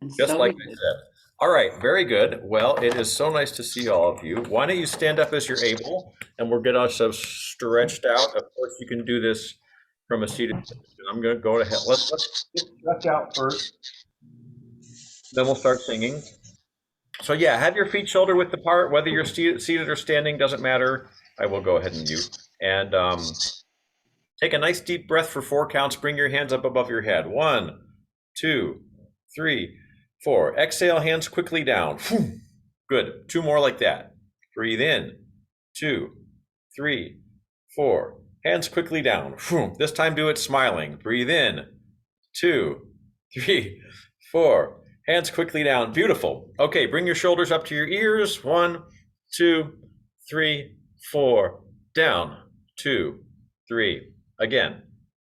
And Just so like we I did. said. All right, very good. Well, it is so nice to see all of you. Why don't you stand up as you're able, and we'll get ourselves stretched out. Of course, you can do this from a seated position. I'm going to go ahead. Let's get stretched out first, then we'll start singing. So yeah, have your feet shoulder width apart. Whether you're seated or standing doesn't matter. I will go ahead and mute. And take a nice deep breath for 4 counts. Bring your hands up above your head. 1, 2, 3, 4. Exhale, hands quickly down. Good. 2 more like that. Breathe in. 2, 3, 4. Hands quickly down. This time do it smiling. Breathe in. 2, 3, 4. Hands quickly down. Beautiful. Okay, bring your shoulders up to your ears. 1, 2, 3, 4. Down. 2, 3. Again.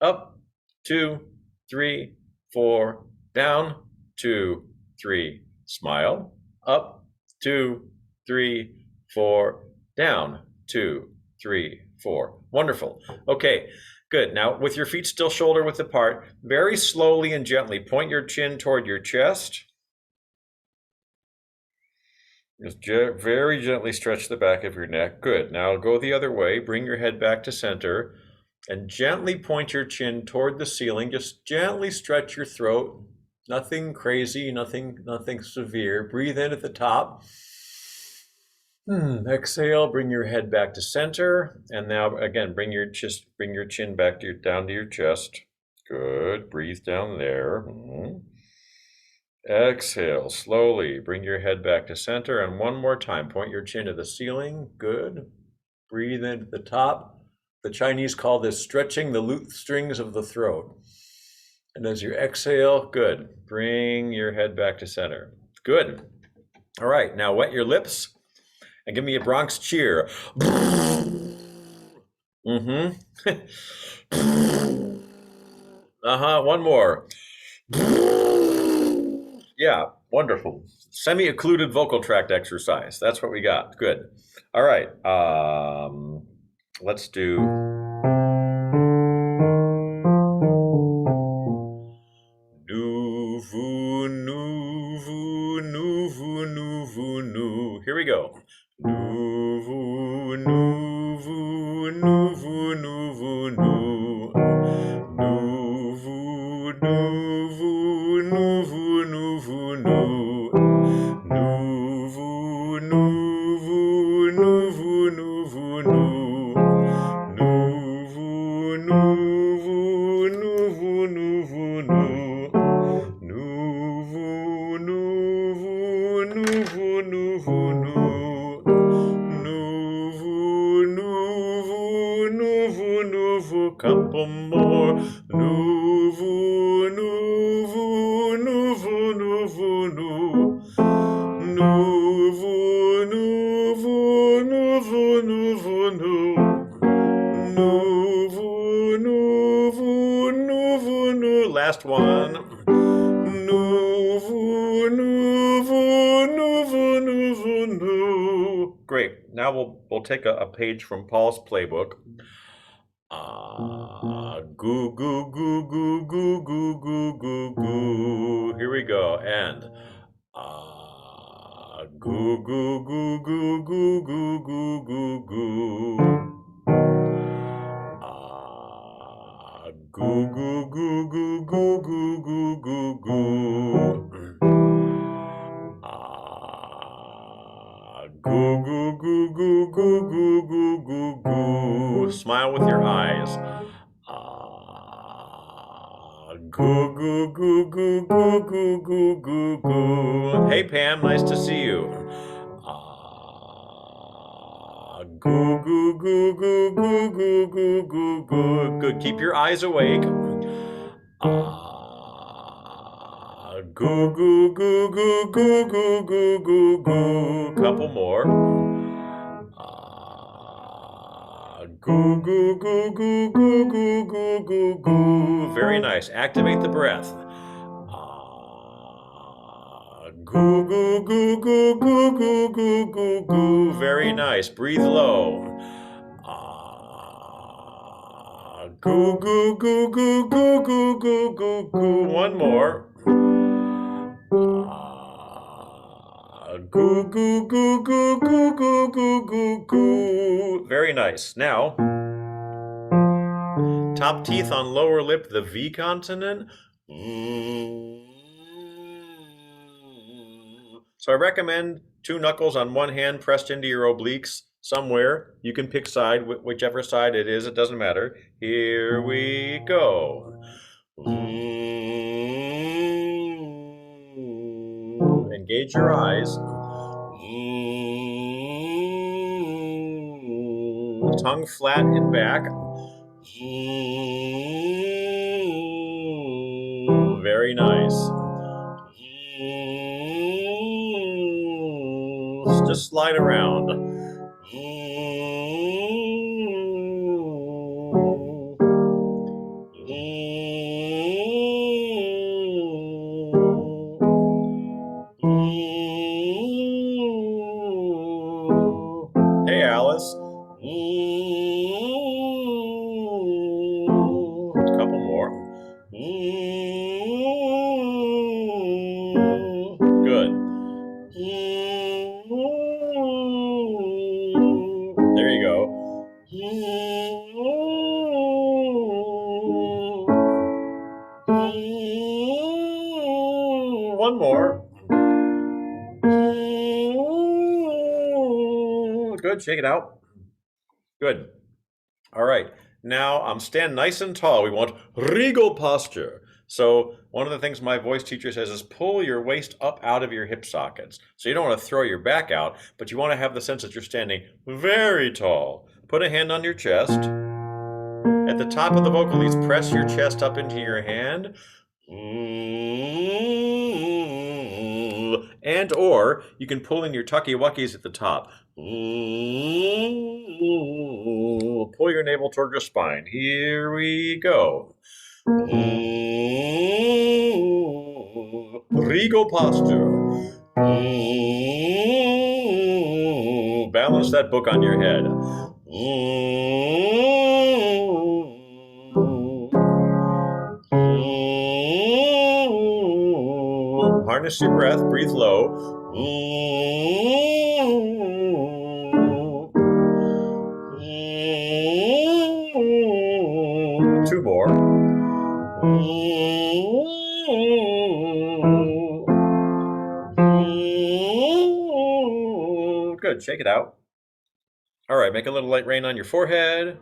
Up. 2, 3, 4. Down. 2, 3. Smile. Up. 2, 3, 4. Down. 2, 3, 4. Wonderful. Okay. Good. Now, with your feet still shoulder width apart, very slowly and gently point your chin toward your chest. Just very gently stretch the back of your neck. Good. Now go the other way. Bring your head back to center and gently point your chin toward the ceiling. Just gently stretch your throat. Nothing crazy, nothing severe. Breathe in at the top. Exhale, bring your head back to center. And now again, bring your chin back down to your chest. Good. Breathe down there. Exhale, slowly bring your head back to center. And one more time, point your chin to the ceiling. Good. Breathe in at the top. The Chinese call this stretching the strings of the throat. And as you exhale, good. Bring your head back to center. Good. All right, now wet your lips and give me a Bronx cheer. One more. Yeah, wonderful. Semi-occluded vocal tract exercise. That's what we got. Good. All right. Let's do. Nuvu, nuvu, nuvu, nuvu, nu. Here we go. Nuvu, nuvu, nuvu, nuvu, nu. Nuvu, nuvu, nuvu, nuvu, nu. Nuvu, nuvu, nuvu, nuvu, nu. Nuvu, nuvu, nuvu, nuvu, nu. Nuvu, nuvu, nuvu, nuvu, nu. Nuvu, nuvu, nuvu, nuvu, couple more. Nuvu, nuvu, nuvu, nuvu, nu. Nuvu, nuvu, nuvu, nuvu, nu. Nuvu, nuvu, nuvu, nu. Last one. Nuvu, nuvu, nuvu, nuvu, nu. Great. Now we'll take a page from Paul's playbook. Goo, goo, goo, goo, goo, goo, goo, goo, goo. Here we go. And goo, goo, goo, goo, goo, goo, goo, goo, goo. Goo, goo, goo, goo, goo, goo, goo, goo, goo. Goo, goo, goo, goo, goo, goo, goo, goo, goo. Smile with your eyes. Goo, goo, goo, goo, goo, goo, goo, goo, goo. Hey, Pam, nice to see you. Goo, goo, goo, goo, goo, goo, goo, goo, goo. Good. Keep your eyes awake. Goo, goo, goo, goo, goo, goo, goo, goo, goo. Couple more. Goo, goo, goo, goo, goo, goo, goo, goo, goo. Very nice. Activate the breath. Goo, goo, goo, goo, goo, goo, goo, goo, goo. Very nice. Breathe low. Goo, goo, goo, goo, goo, goo, goo, goo, goo. One more. Goo, goo, goo, goo, goo, goo, goo, goo, goo. Very nice. Now, top teeth on lower lip, the V consonant. So I recommend 2 knuckles on one hand pressed into your obliques somewhere. You can pick side, whichever side it is, it doesn't matter. Here we go. Engage your eyes. Tongue flat and back. Very nice. Just slide around. Hey, Alice. Couple more. Good. There you go. One more. Good, shake it out. Good. All right. Now stand nice and tall. We want regal posture. So one of the things my voice teacher says is pull your waist up out of your hip sockets. So you don't want to throw your back out, but you want to have the sense that you're standing very tall. Put a hand on your chest. At the top of the vocal leads, press your chest up into your hand. And or you can pull in your tucky-wuckies at the top. Pull your navel toward your spine. Here we go. Regal posture. Balance that book on your head. Harness your breath, breathe low. 2 more. Good, shake it out. All right, make a little light rain on your forehead.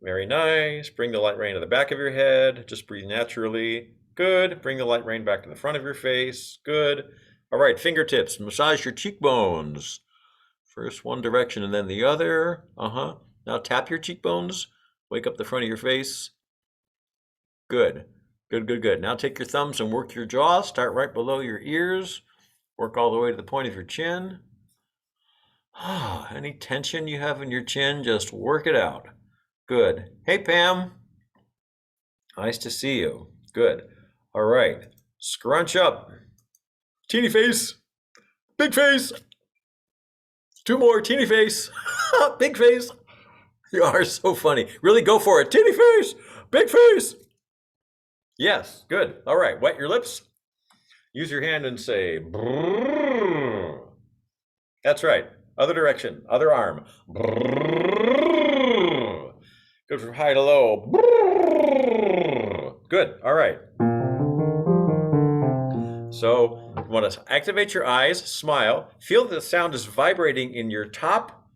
Very nice. Bring the light rain to the back of your head. Just breathe naturally. Good. Bring the light rain back to the front of your face. Good. All right, fingertips. Massage your cheekbones. First one direction and then the other. Now tap your cheekbones. Wake up the front of your face. Good. Good, good, good. Now take your thumbs and work your jaw. Start right below your ears. Work all the way to the point of your chin. Any tension you have in your chin, just work it out. Good. Hey, Pam. Nice to see you. Good. All right. Scrunch up. Teeny face. Big face. 2 more. Teeny face. Big face. You are so funny. Really go for it. Teeny face. Big face. Yes. Good. All right. Wet your lips. Use your hand and say, brrr. That's right. Other direction. Other arm. Brrr. Go from high to low. Brrr. Good. All right. So you want to activate your eyes, smile, feel that the sound is vibrating in your top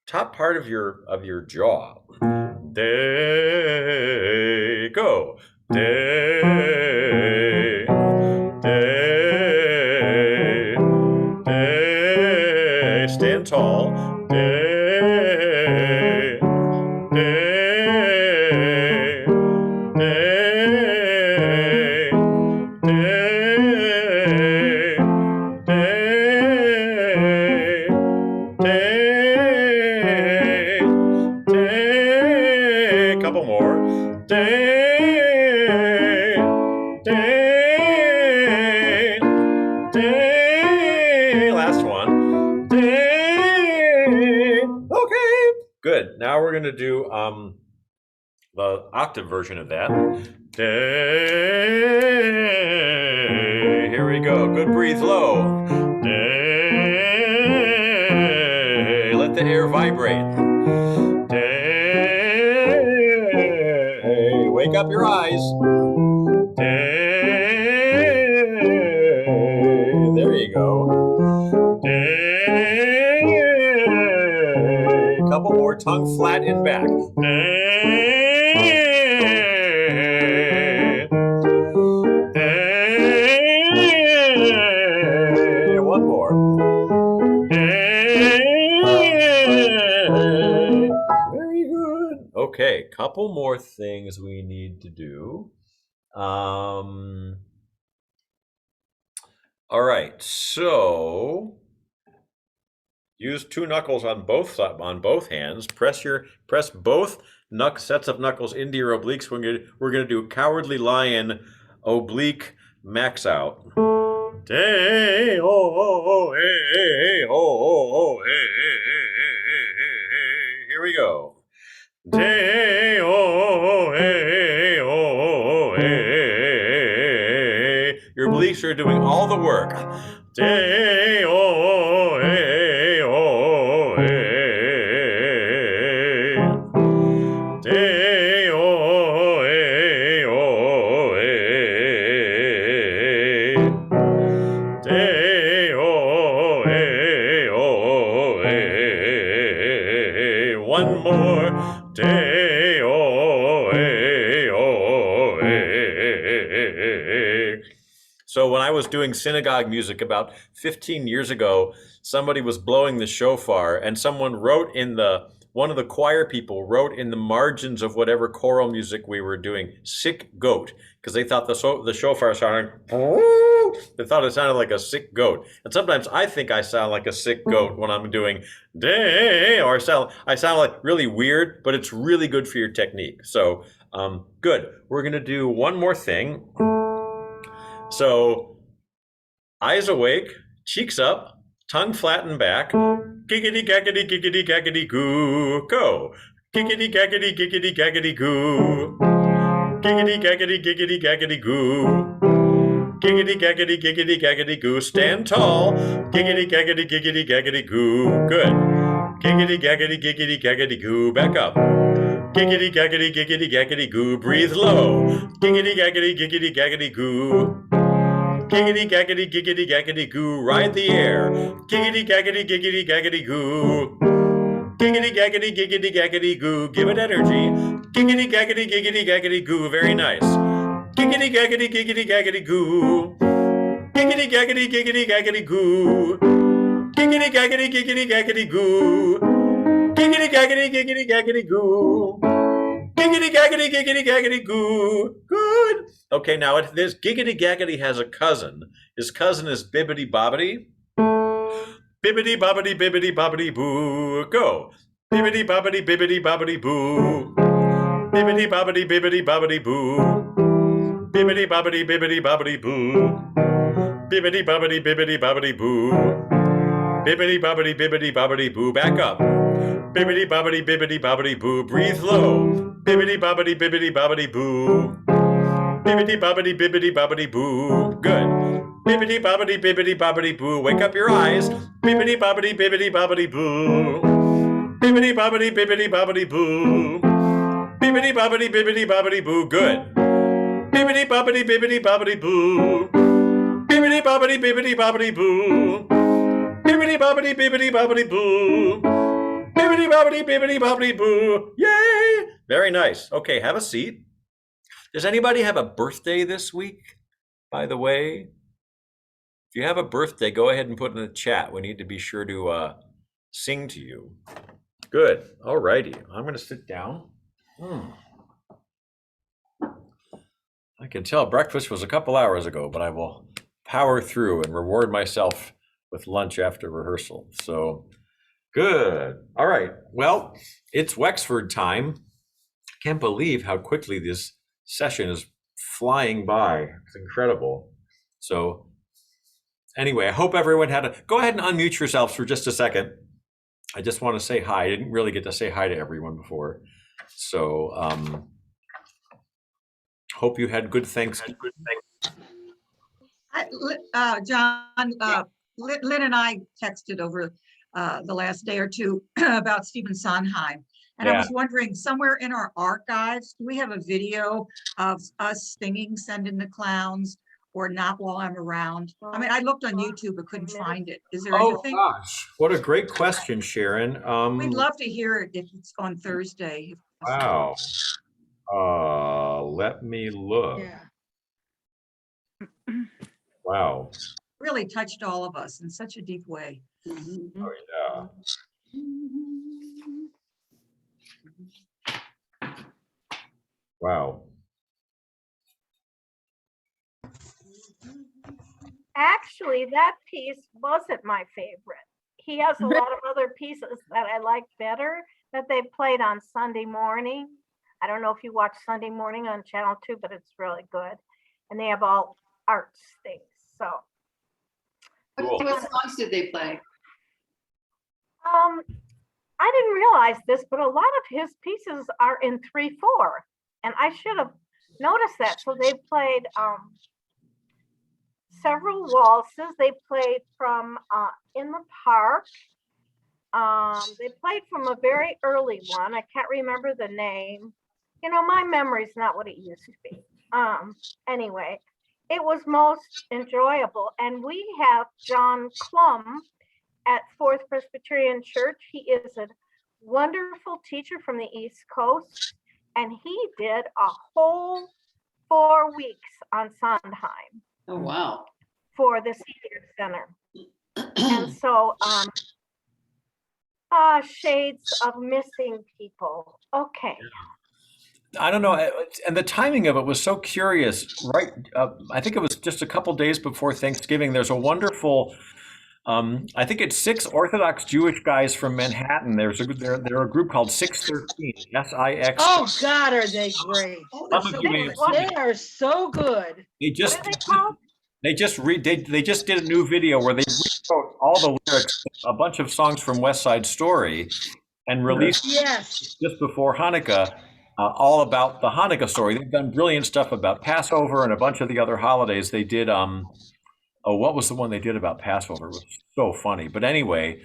part of your jaw. Day, go. Day, day, day. Stand tall. Day, day, day, day, day, day, day. Couple more. Day, day, day. Last one. Day. Okay. Good. Now we're going to do the octave version of that. Day. Here we go. Good, breathe low. Day. Let the air vibrate. Day. Wake up your eyes. Day. There you go. Day. Couple more. Tongue flat and back. Day. Day. One more. Very good. Okay, couple more things we need to do. All right, so use two knuckles on both hands. Press both sets of knuckles into your obliques. We're gonna do cowardly lion oblique max out. Day, oh, oh, oh, hey, hey, oh, oh, oh, hey, hey, hey, hey, hey. Here we go. Day, oh, oh, hey, hey, oh, oh, hey, hey. Your obliques are doing all the work. Day, oh, hey, oh, hey. Day, oh, hey, oh, hey. Day, oh, hey, oh, hey. One more. Day, oh, hey, oh, hey. So when I was doing synagogue music about 15 years ago, somebody was blowing the shofar, and someone wrote one of the choir people wrote in the margins of whatever choral music we were doing, sick goat, because they thought the shofar sounded, they thought it sounded like a sick goat. And sometimes I think I sound like a sick goat when I'm doing day, or I sound like really weird, but it's really good for your technique. So good. We're gonna do one more thing. So eyes awake, cheeks up, tongue flattened back. Giggity gaggity giggity gaggity goo. Go. Giggity gaggity giggity gaggity goo. Giggity gaggity giggity gaggity goo. Giggity gaggity giggity gaggity goo. Stand tall. Giggity gaggity giggity gaggity goo. Good. Giggity gaggity giggity gaggity goo. Back up. Giggity gaggity giggity gaggity goo. Breathe low. Giggity gaggity giggity gaggity goo. Giggity gaggity giggity gaggity goo. Ride the air. Giggity gaggity giggity gaggity goo. Giggity gaggity giggity gaggity goo. Give it energy. Giggity gaggity giggity gaggity goo. Very nice. Giggity gaggity giggity gaggity goo. Giggity gaggity giggity gaggity goo. Giggity gaggity giggity gaggity goo. Giggity gaggity giggity gaggity goo. Giggity gaggity giggity gaggity goo. Good. Okay, now this giggity gaggity has a cousin. His cousin is bibbity bobbity. Bibbity bobbity bibbity bobbity boo. Go. Bibbity bobbity bibbity bobbity boo. Bibbity bobbity bibbity bobbity boo. Bibbity bobbity bibbity bobbity boo. Bibbity bobbity bibbity bobbity boo. Bibbity bobbity bibbity bobbity boo. Back up. Bibbity bobbity bibbity bobbity boo. Breathe low. Bibbity bobbity bibbity bobbity boo. Bibbity bobbity bibbity bobbity boo. Good. Bibbity bobbity bibbity bobbity boo. Wake up your eyes. Bibbity bobbity bibbity bobbity boo. Bibbity bobbity bibbity bobbity boo. Bibbity bobbity bibbity bobbity boo. Good. Bibbity bobbity bibbity bobbity boo. Bibbity bobbity bibbity bobbity boo. Bibbity bobbity bibbity bobbity boo. Bibbity bobbity bibbity bobbity boo. Yay! Very nice. Okay, have a seat. Does anybody have a birthday this week, by the way? If you have a birthday, go ahead and put it in the chat. We need to be sure to sing to you. Good. All righty. I'm going to sit down. I can tell breakfast was a couple hours ago, but I will power through and reward myself with lunch after rehearsal. So good. All right. Well, it's Wexford time. I can't believe how quickly this session is flying by. It's incredible. So anyway, I hope everyone had a, go ahead and unmute yourselves for just a second. I just want to say hi. I didn't really get to say hi to everyone before. So hope you had good Thanksgiving. John, Lynn and I texted over the last day or two about Stephen Sondheim. And I was wondering, somewhere in our archives, do we have a video of us singing Send in the Clowns or Not While I'm Around? I mean, I looked on YouTube but couldn't find it. Is there anything? Oh gosh, what a great question, Sharon. We'd love to hear it if it's on Thursday. If Wow. Let me look. Yeah. Wow. Really touched all of us in such a deep way. Oh yeah. Wow. Actually, that piece wasn't my favorite. He has a lot of other pieces that I like better that they played on Sunday morning. I don't know if you watch Sunday morning on Channel 2, but it's really good. And they have all arts things. So Cool. What songs did they play? I didn't realize this, but a lot of his pieces are in 3/4. And I should have noticed that. So they played several waltzes. They played from In the Park. They played from a very early one. I can't remember the name. You know, my memory's not what it used to be. Anyway, it was most enjoyable. And we have John Klum at Fourth Presbyterian Church. He is a wonderful teacher from the East Coast. And he did a whole 4 weeks on Sondheim. Oh, wow. For the Senior Center. And so, shades of missing people. Okay. I don't know, and the timing of it was so curious, right? I think it was just a couple days before Thanksgiving. There's a wonderful, I think it's 6 Orthodox Jewish guys from Manhattan. They're a group called 613, SIX. Oh God, are they great? They are so good. They just What are they called? they just did a new video where they rewrote all the lyrics, a bunch of songs from West Side Story, and released just before Hanukkah. All about the Hanukkah story. They've done brilliant stuff about Passover and a bunch of the other holidays. They did, what was the one they did about Passover? It was so funny. But anyway,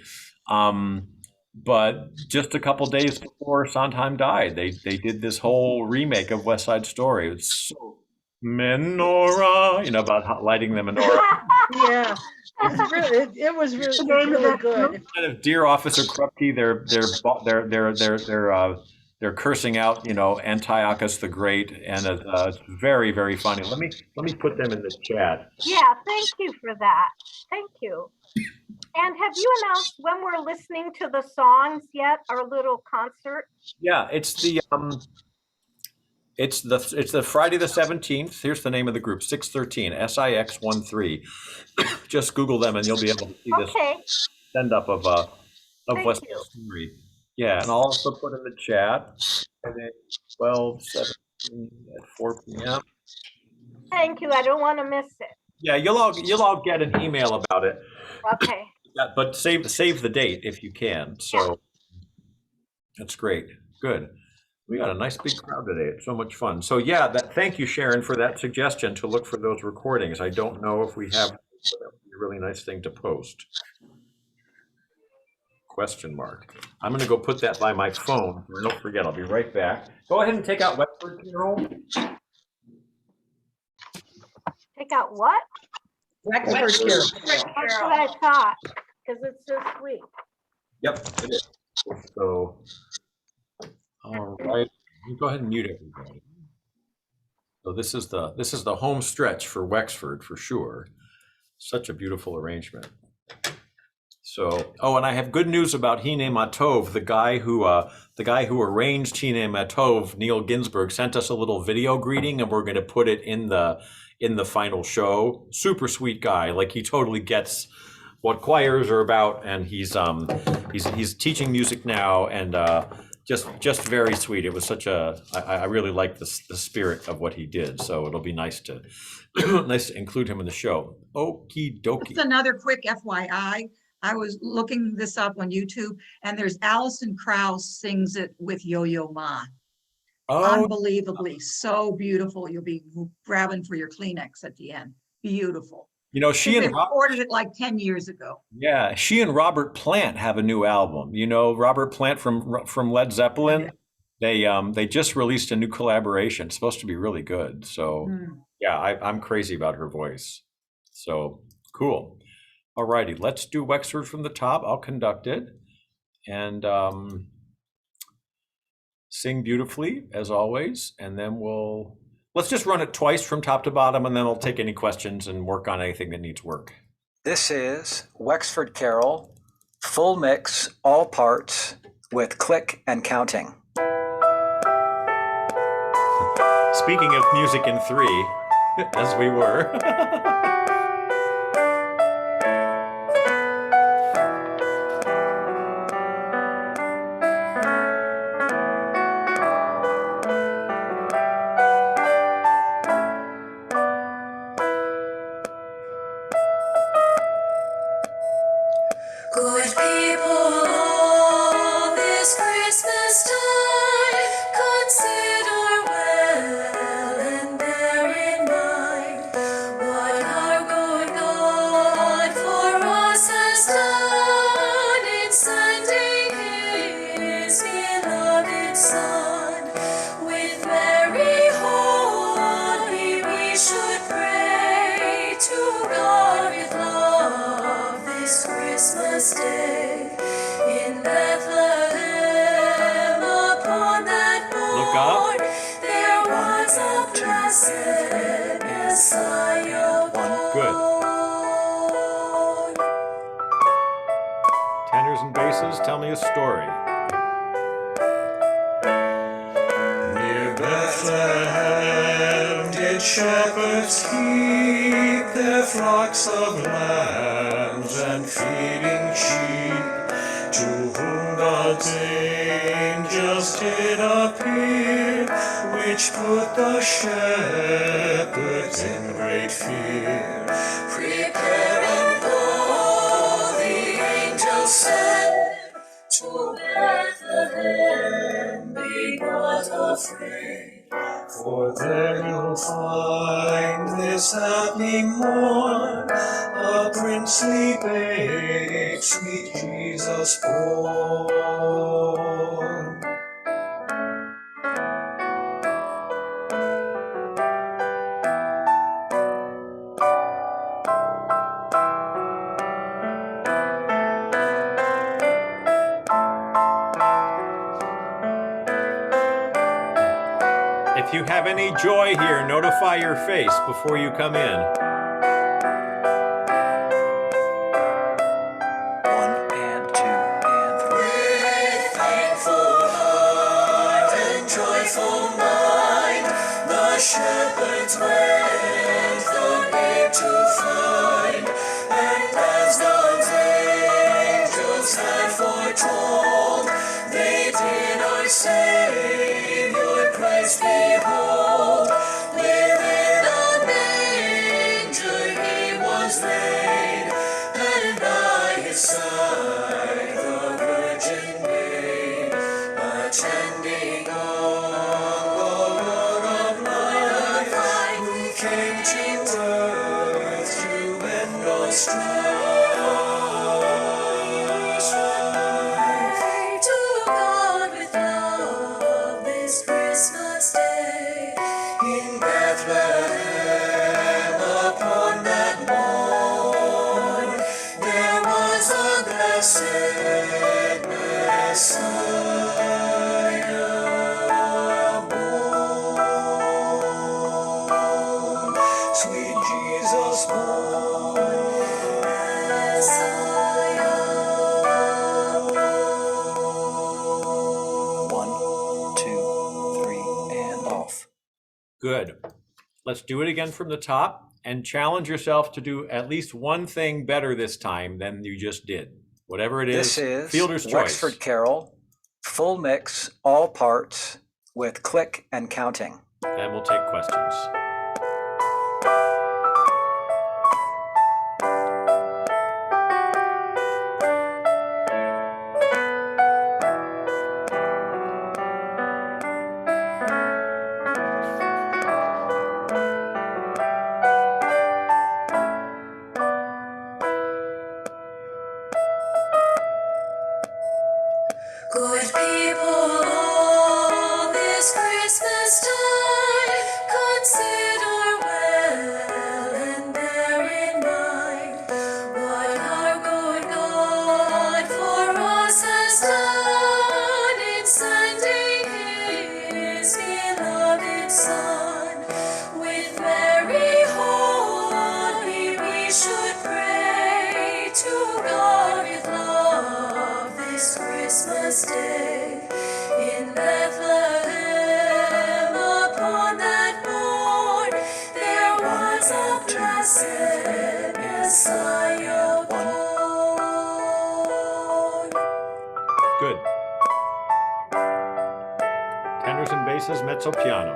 but just a couple days before Sondheim died, they did this whole remake of West Side Story. It's so menorah, you know, about lighting the menorah. Yeah, it was really good. Kind of Dear Officer Krupke, they're cursing out, you know, Antiochus the Great, and it's very, very funny. Let me put them in the chat. Yeah, thank you for that. Thank you. And have you announced when we're listening to the songs yet? Our little concert? Yeah, it's the Friday the 17th. Here's the name of the group: 613 SIX13. Just Google them, and you'll be able to see this stand up of West Side Story. Yeah, and I'll also put in the chat. And then 12/17 at 4 p.m. Thank you. I don't want to miss it. Yeah, you'll all get an email about it. Okay. But save the date if you can. So that's great. Good. We got a nice big crowd today. It's so much fun. So yeah, thank you, Sharon, for that suggestion to look for those recordings. I don't know if we have. That would be a really nice thing to post. Question mark. I'm going to go put that by my phone. Don't forget, I'll be right back. Go ahead and take out Wexford Carol. Take out what? Wexford Carol. That's what I thought, because it's this week. Yep, it is. So, all right. You go ahead and mute everybody. So this is the home stretch for Wexford for sure. Such a beautiful arrangement. So, and I have good news about Hine Ma Tov. The guy who arranged Hine Ma Tov, Neil Ginsberg, sent us a little video greeting, and we're going to put it in the final show. Super sweet guy. Like, he totally gets what choirs are about, and he's teaching music now, and just very sweet. It was such I really like the spirit of what he did. So it'll be nice to include him in the show. Okie dokie. Just another quick FYI. I was looking this up on YouTube, and there's Alison Krauss sings it with Yo-Yo Ma. Unbelievably so beautiful. You'll be grabbing for your Kleenex at the end. Beautiful. You know, she They and Rob, recorded it like 10 years ago. yeah, she and Robert Plant have a new album. You know, Robert Plant from Led Zeppelin. They just released a new collaboration. It's supposed to be really good. So Hmm. yeah, I'm crazy about her voice. So cool. All righty, let's do Wexford from the top. I'll conduct it and sing beautifully as always, and then let's just run it twice from top to bottom, and then I'll take any questions and work on anything that needs work. This is Wexford Carol, full mix, all parts, with click and counting. Speaking of music in 3, as we were. Good people, all this Christmas time, consider well and bear in mind what our good God for us has done in sending His beloved Son. With very holy we should pray to God with love this Christmas day in Bethlehem upon that morn. There was a blessed Messiah born. Tenors and basses, tell me a story. Near Bethlehem did shepherds keep their flocks of lambs and feeding sheep, to whom God's angels did appear, which put the shepherds in great fear. Prepare and go, the angels said, to Bethlehem, be not afraid, For there you'll find this happy morn a princely babe, sweet Jesus born. If you have any joy here, notify your face before you come in. 1 and 2 and 3. with thankful heart and joyful mind, the shepherds went the babe to find, and as God's angels had foretold, they did our Savior Christ behold. Within a manger He was laid, and by His side the Virgin Maid, attending on the Lord of life, who came to earth to end all strife. To God with love this Christmas day in Bethlehem upon that morn, there was a blessed Messiah born. Sweet Jesus born, Messiah born. 1, 2, 3, and off. Good. Let's do it again from the top and challenge yourself to do at least one thing better this time than you just did. Whatever it is, This is fielder's choice. Wexford Carol, full mix, all parts, with click and counting. Then we'll take questions. Christmas day in Bethlehem. Upon that morn there was a blessed Messiah born. Good. Tenors and basses, mezzo piano.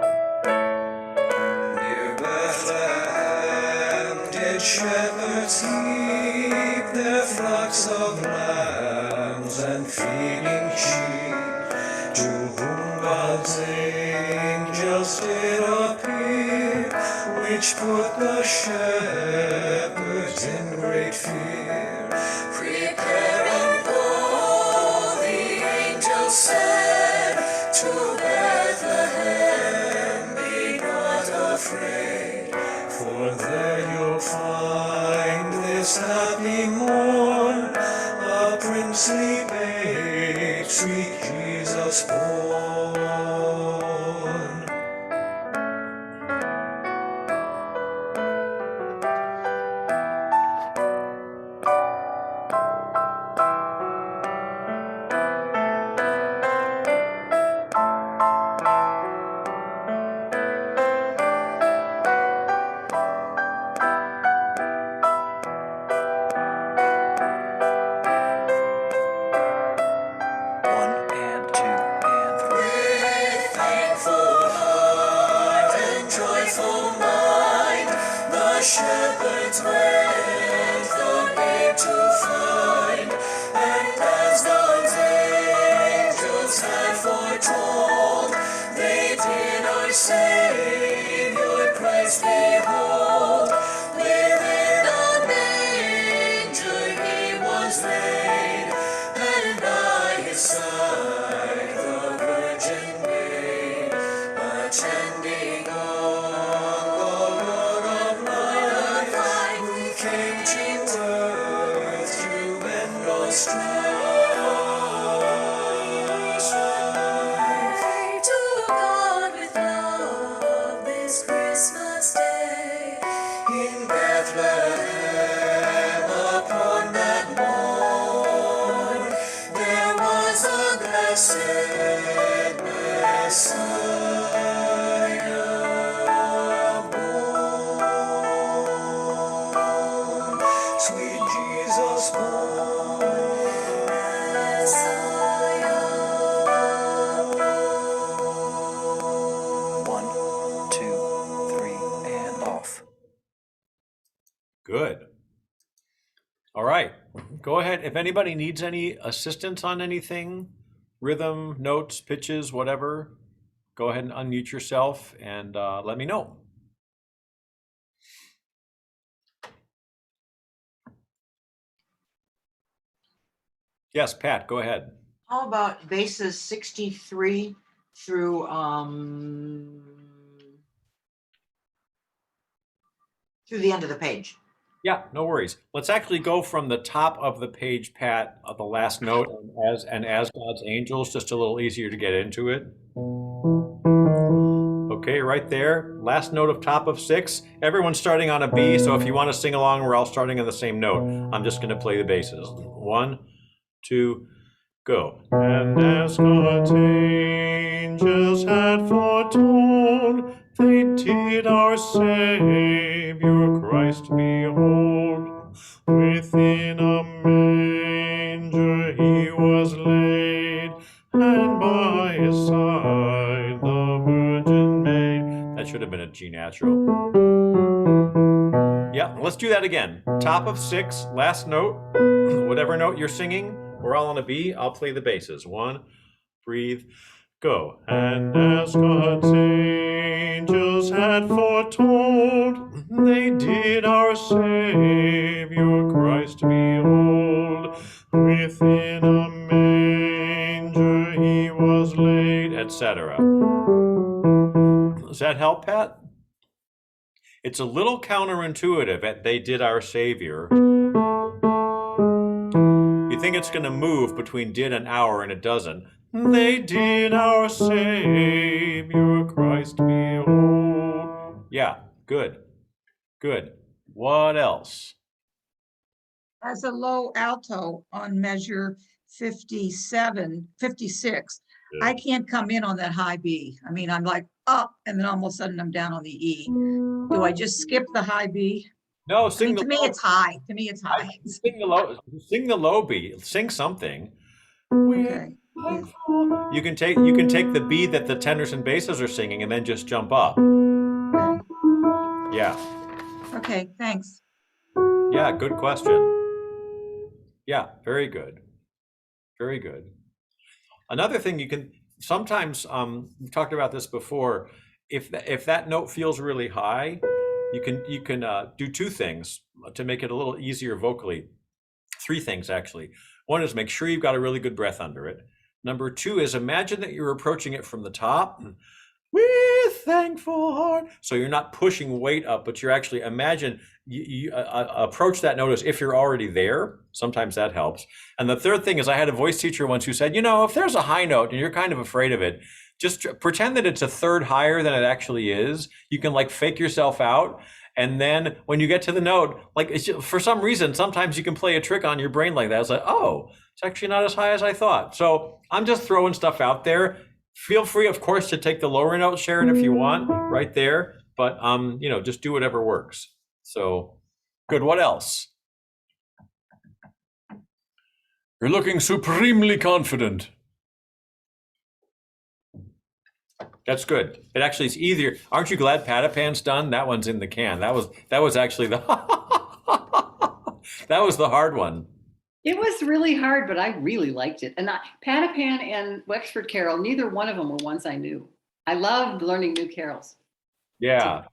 Near Bethlehem did shepherds keep their flocks of lambs and feeding sheep, to whom God's angels did appear, which put the shepherds in great fear. Prepare and go, the angel said, to Bethlehem, be not afraid, For there you'll find this happy morn, a princely babe, sweet Jesus born. One and two and three. with thankful heart and joyful mind. The shepherds went the babe to find, and as God's angels had foretold, they did our Savior Christ behold. Within a manger he was laid, and by his side the Virgin Maid, attending on the Lord of life, who came to earth to end all strife. Pray to God with love this Christmas day in Bethlehem. Upon that morn there was a blessed Messiah born. Sweet Jesus born. Messiah One, two, three, and off. Good. All right. Go ahead. If anybody needs any assistance on anything, rhythm, notes, pitches, whatever, go ahead and unmute yourself and let me know. Yes, Pat, go ahead. How about bases 63 through the end of the page? Yeah, no worries. Let's actually go from the top of the page, Pat, of the last note, and as God's angels, just a little easier to get into it. Okay, right there, last note of top of 6. Everyone's starting on a B, so if you want to sing along, we're all starting on the same note. I'm just going to play the basses. 1, 2, go. And as God's angels had foretold, they did our Savior Christ behold. Within a manger he was laid, and by his side the Virgin Maid. That should have been a G natural. Yeah, let's do that again. Top of 6, last note, whatever note you're singing, we're all on a B. I'll play the basses. 1, breathe, go. And as God's angels had foretold, they did our Savior Christ behold. Within a manger he was laid, etc. Does that help, Pat? It's a little counterintuitive. They did our Savior. You think it's going to move between did and our, and it doesn't. They did our Savior Christ behold. Yeah, good. Good. What else? As a low alto on measure 57, 56. I can't come in on that high B. I mean, I'm like up and then all of a sudden I'm down on the E. Do I just skip the high B? No, I sing mean, the to me, low. it's high. To me, it's high. Sing the low. Sing the low B. Sing something. Okay. You can take the B that the tenors and basses are singing and then just jump up. Okay. Yeah. Okay, thanks. Yeah, good question. Yeah, very good. Very good. Another thing you can sometimes we've talked about this before. If that note feels really high, you can do two things to make it a little easier vocally. Three things actually. One is make sure you've got a really good breath under it. Number two is imagine that you're approaching it from the top. With thankful heart. So you're not pushing weight up, but you're actually imagine you approach that note as if you're already there. Sometimes that helps. And the third thing is I had a voice teacher once who said, if there's a high note and you're kind of afraid of it, just pretend that it's a third higher than it actually is. You can like fake yourself out. And then when you get to the note, like for some reason, sometimes you can play a trick on your brain like that. It's like, oh, it's actually not as high as I thought. So I'm just throwing stuff out there. Feel free, of course, to take the lower note, Sharon, if you want, right there. But just do whatever works. So good. What else? You're looking supremely confident. That's good. It actually is easier. Aren't you glad Patapan's done? That one's in the can. That was actually the that was the hard one. It was really hard, but I really liked it. And Patapan and Wexford Carol, neither one of them were ones I knew. I loved learning new carols. Yeah.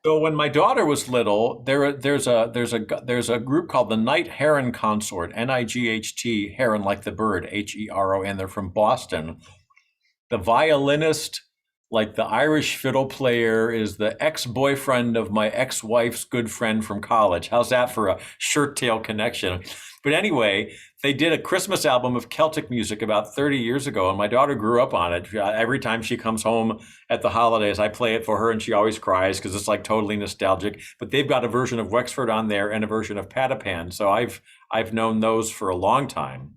So when my daughter was little, there's a group called the Night Heron Consort, Night, Heron like the bird, Heron. They're from Boston. The violinist, like the Irish fiddle player, is the ex-boyfriend of my ex-wife's good friend from college. How's that for a shirt tail connection? But anyway, they did a Christmas album of Celtic music about 30 years ago, and my daughter grew up on it. Every time she comes home at the holidays, I play it for her, and she always cries because it's like totally nostalgic. But they've got a version of Wexford on there and a version of Patapan, so I've known those for a long time,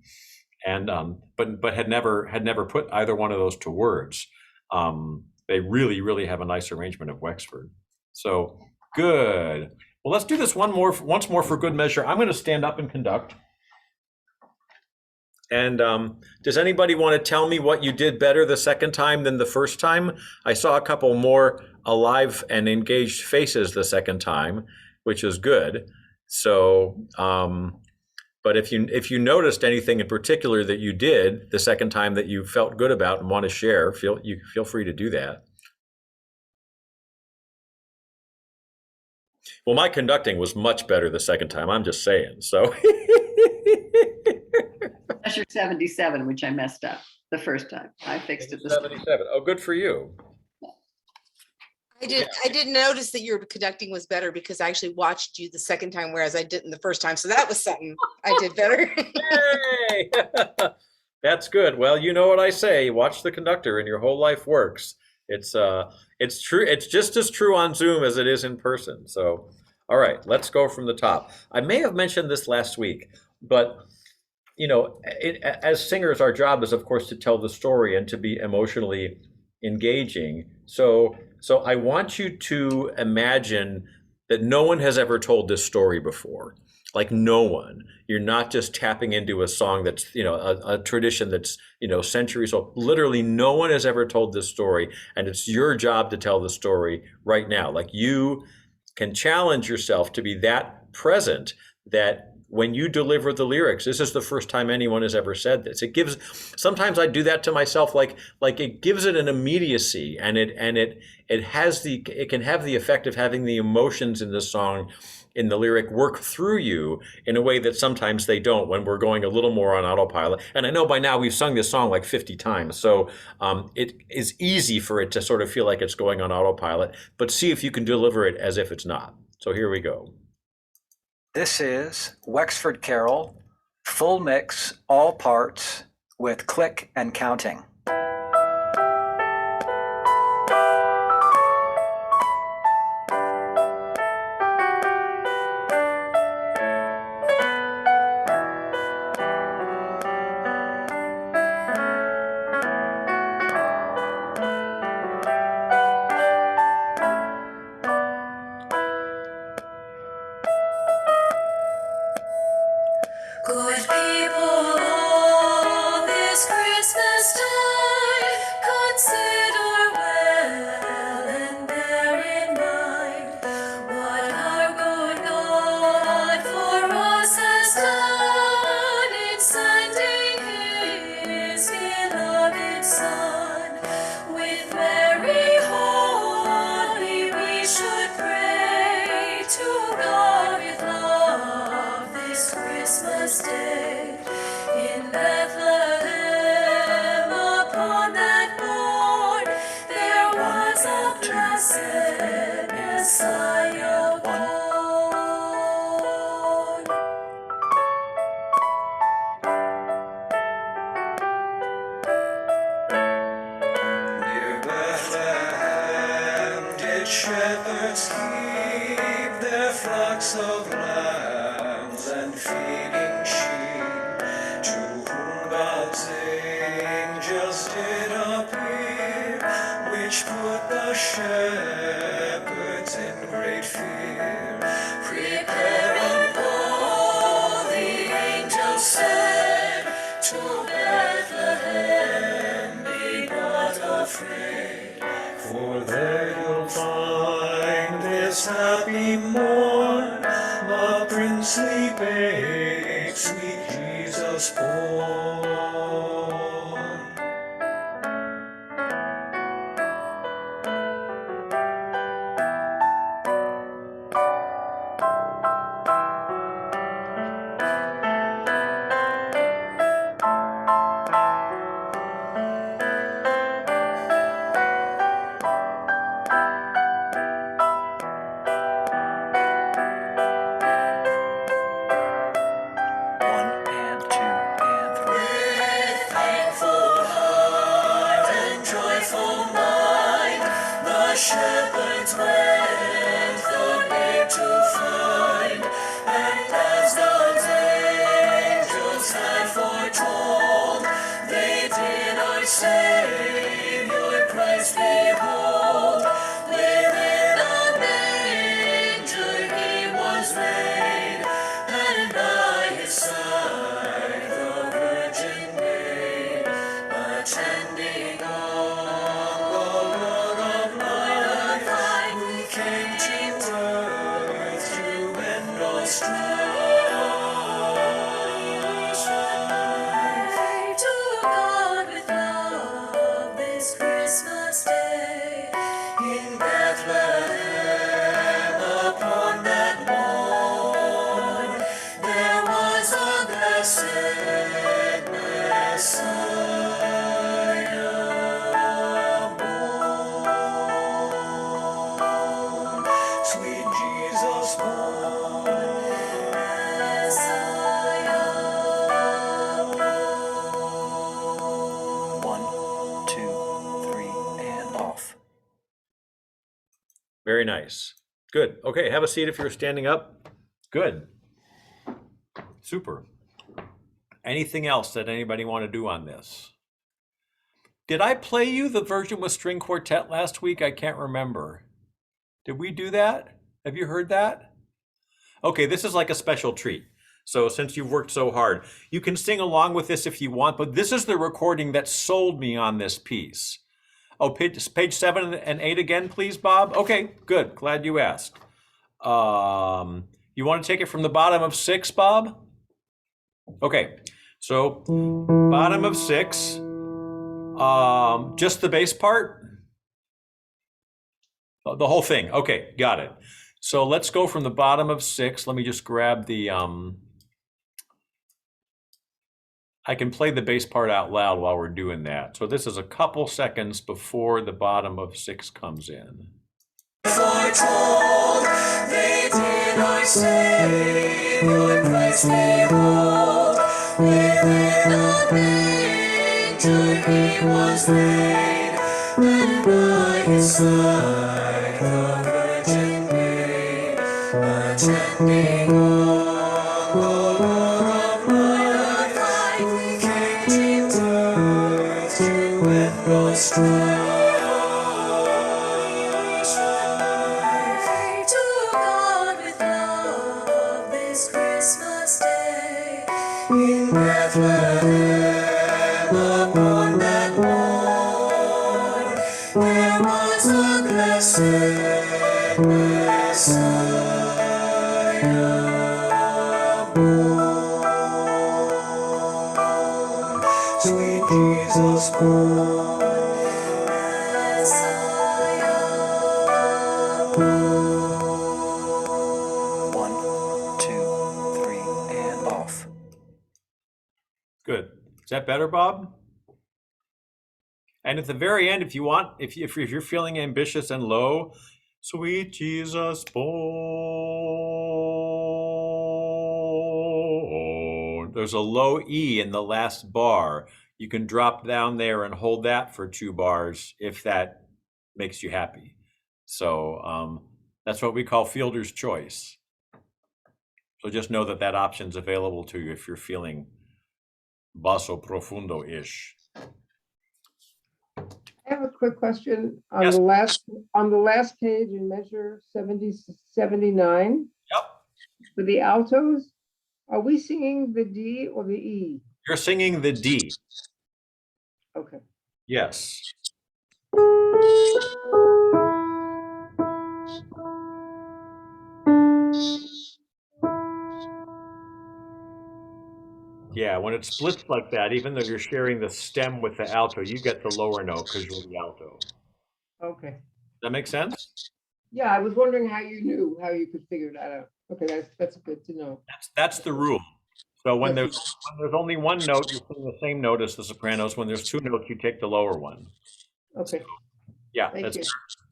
and but had never put either one of those to words. They really have a nice arrangement of Wexford. So good. Well, let's do this once more for good measure. I'm going to stand up and conduct. And does anybody want to tell me what you did better the second time than the first time? I saw a couple more alive and engaged faces the second time, which is good. So, but if you noticed anything in particular that you did the second time that you felt good about and want to share, feel free to do that. Well, my conducting was much better the second time. I'm just saying. So. That's your 77, which I messed up the first time. I fixed it this time. 77. Oh, good for you. I didn't notice that your conducting was better because I actually watched you the second time, whereas I didn't the first time. So that was something I did better. Yay! That's good. Well, you know what I say, watch the conductor and your whole life works. It's true. It's just as true on Zoom as it is in person. So, all right, let's go from the top. I may have mentioned this last week, but as singers, our job is, of course, to tell the story and to be emotionally engaging. So I want you to imagine that no one has ever told this story before. Like no one. You're not just tapping into a song that's, a tradition that's, centuries old. Literally no one has ever told this story, and it's your job to tell the story right now. Like you can challenge yourself to be that present that when you deliver the lyrics, this is the first time anyone has ever said this. Sometimes I do that to myself, like it gives it an immediacy, and it can have the effect of having the emotions in the song, in the lyric, work through you in a way that sometimes they don't when we're going a little more on autopilot. And I know by now we've sung this song like 50 times, so it is easy for it to sort of feel like it's going on autopilot, but see if you can deliver it as if it's not. So here we go. This is Wexford Carol, full mix, all parts, with click and counting. to God with love this Christmas day. In Bethlehem upon that morn, there was a blessed Messiah born. Near Bethlehem did shepherds keep their flocks of lambs and feeding sheep, to whom God's angels did appear, which put the shepherds in great fear. Prepare and go, the angel said, to Bethlehem, be not afraid, for there you'll find this happy morn, a princely babe, sweet Jesus born. One and two and three. With thankful heart and joyful mind, the shepherds went the babe to find. And as God's angels had foretold, they did our Savior Christ behold. Within a manger he was laid, and by his side the Virgin Maid, attending on the Lord of life, who came to earth to end all strife. To God with love this Christmas day, in Bethlehem upon that morn, there was a blessed Messiah born. Sweet Jesus born. Messiah One, two, three, and off. Very nice. Good. Okay, have a seat if you're standing up. Good. Super. Anything else that anybody want to do on this? Did I play you the version with string quartet last week? I can't remember. Did we do that? Have you heard that? Okay, this is like a special treat. So since you've worked so hard, you can sing along with this if you want, but this is the recording that sold me on this piece. Oh, page 7 and 8 again, please, Bob? Okay, good. Glad you asked. You want to take it from the bottom of 6, Bob? Okay, so bottom of 6, just the bass part? Oh, the whole thing. Okay, got it. So let's go from the bottom of 6. Let me just grab the, I can play the bass part out loud while we're doing that. So this is a couple seconds before the bottom of 6 comes in. foretold, they did our Savior Christ behold. Within a manger he was laid, and by his side the Virgin Maid, attending on the Lord of life, who came to earth to end all strife. To God with love this Christmas day, in Bethlehem upon that morn, there was a blessed Messiah born. Sweet Jesus born. Messiah born. Good. Is that better, Bob? And at the very end, if you want, if you're feeling ambitious and low, sweet Jesus born. There's a low E in the last bar. You can drop down there and hold that for 2 bars if that makes you happy. So that's what we call fielder's choice. So just know that that option's available to you if you're feeling basso profundo-ish. I have a quick question on Yes. the last page in measure 79. Yep. For the altos, are we singing the D or the E? You're singing the D. Okay. Yes. Yeah, when it splits like that, even though you're sharing the stem with the alto, you get the lower note because you're the alto. Okay. Does that make sense? Yeah, I was wondering how you could figure that out. Okay, that's good to know. That's the rule. So when Yes. there's only one note, you sing the same note as the sopranos. When there's 2 notes, you take the lower one. Okay. Yeah, Thank you.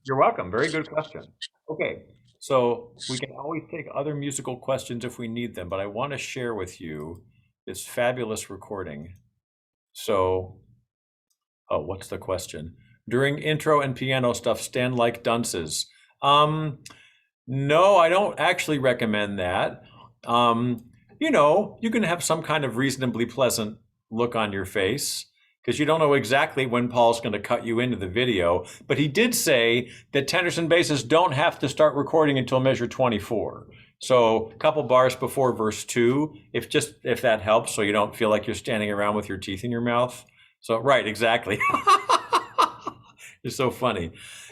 You're welcome. Very good question. Okay, so we can always take other musical questions if we need them, but I want to share with you this fabulous recording. So, oh, what's the question? During intro and piano stuff, stand like dunces. No, I don't actually recommend that. You know, you can have some kind of reasonably pleasant look on your face because you don't know exactly when Paul's going to cut you into the video. But he did say that tenors and basses don't have to start recording until measure 24. So a couple bars before verse 2, if that helps, so you don't feel like you're standing around with your teeth in your mouth. So, right, exactly. It's so funny.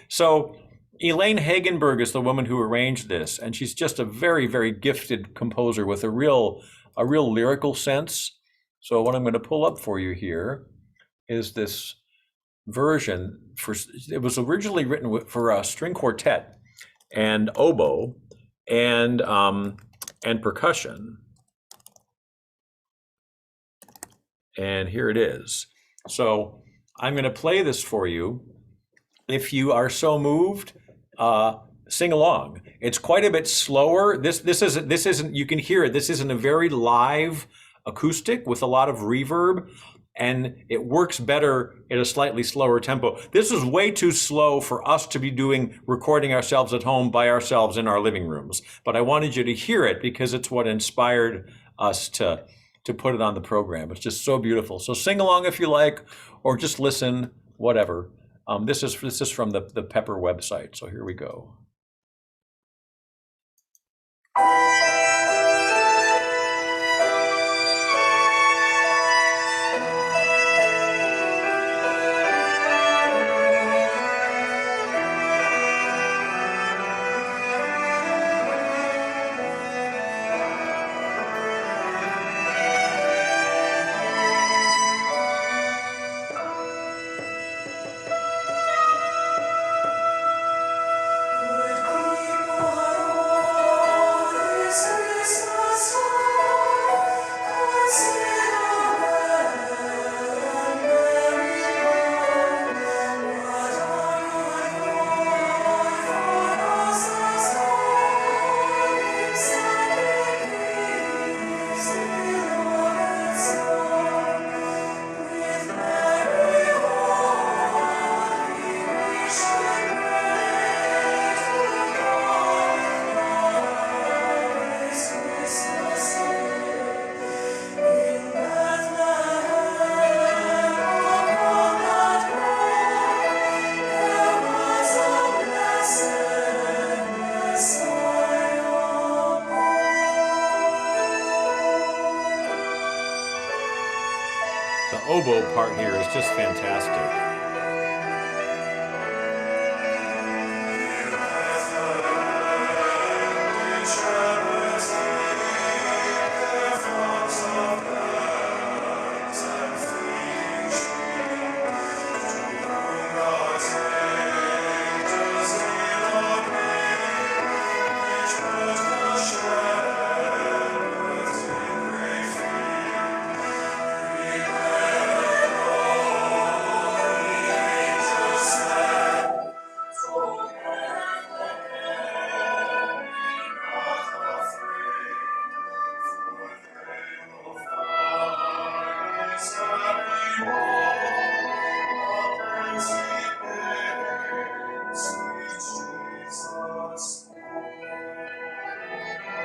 So Elaine Hagenberg is the woman who arranged this, and she's just a very, very gifted composer with a real lyrical sense. So what I'm going to pull up for you here is this version. It was originally written for a string quartet and oboe and percussion. And here it is. So I'm going to play this for you. If you are so moved, sing along. It's quite a bit slower. This isn't. You can hear it. This isn't a very live acoustic with a lot of reverb, and it works better at a slightly slower tempo. This is way too slow for us to be recording ourselves at home by ourselves in our living rooms. But I wanted you to hear it because it's what inspired us to put it on the program. It's just so beautiful. So sing along if you like, or just listen, whatever. This is from the Pepper website. So here we go. The oboe part here is just fantastic.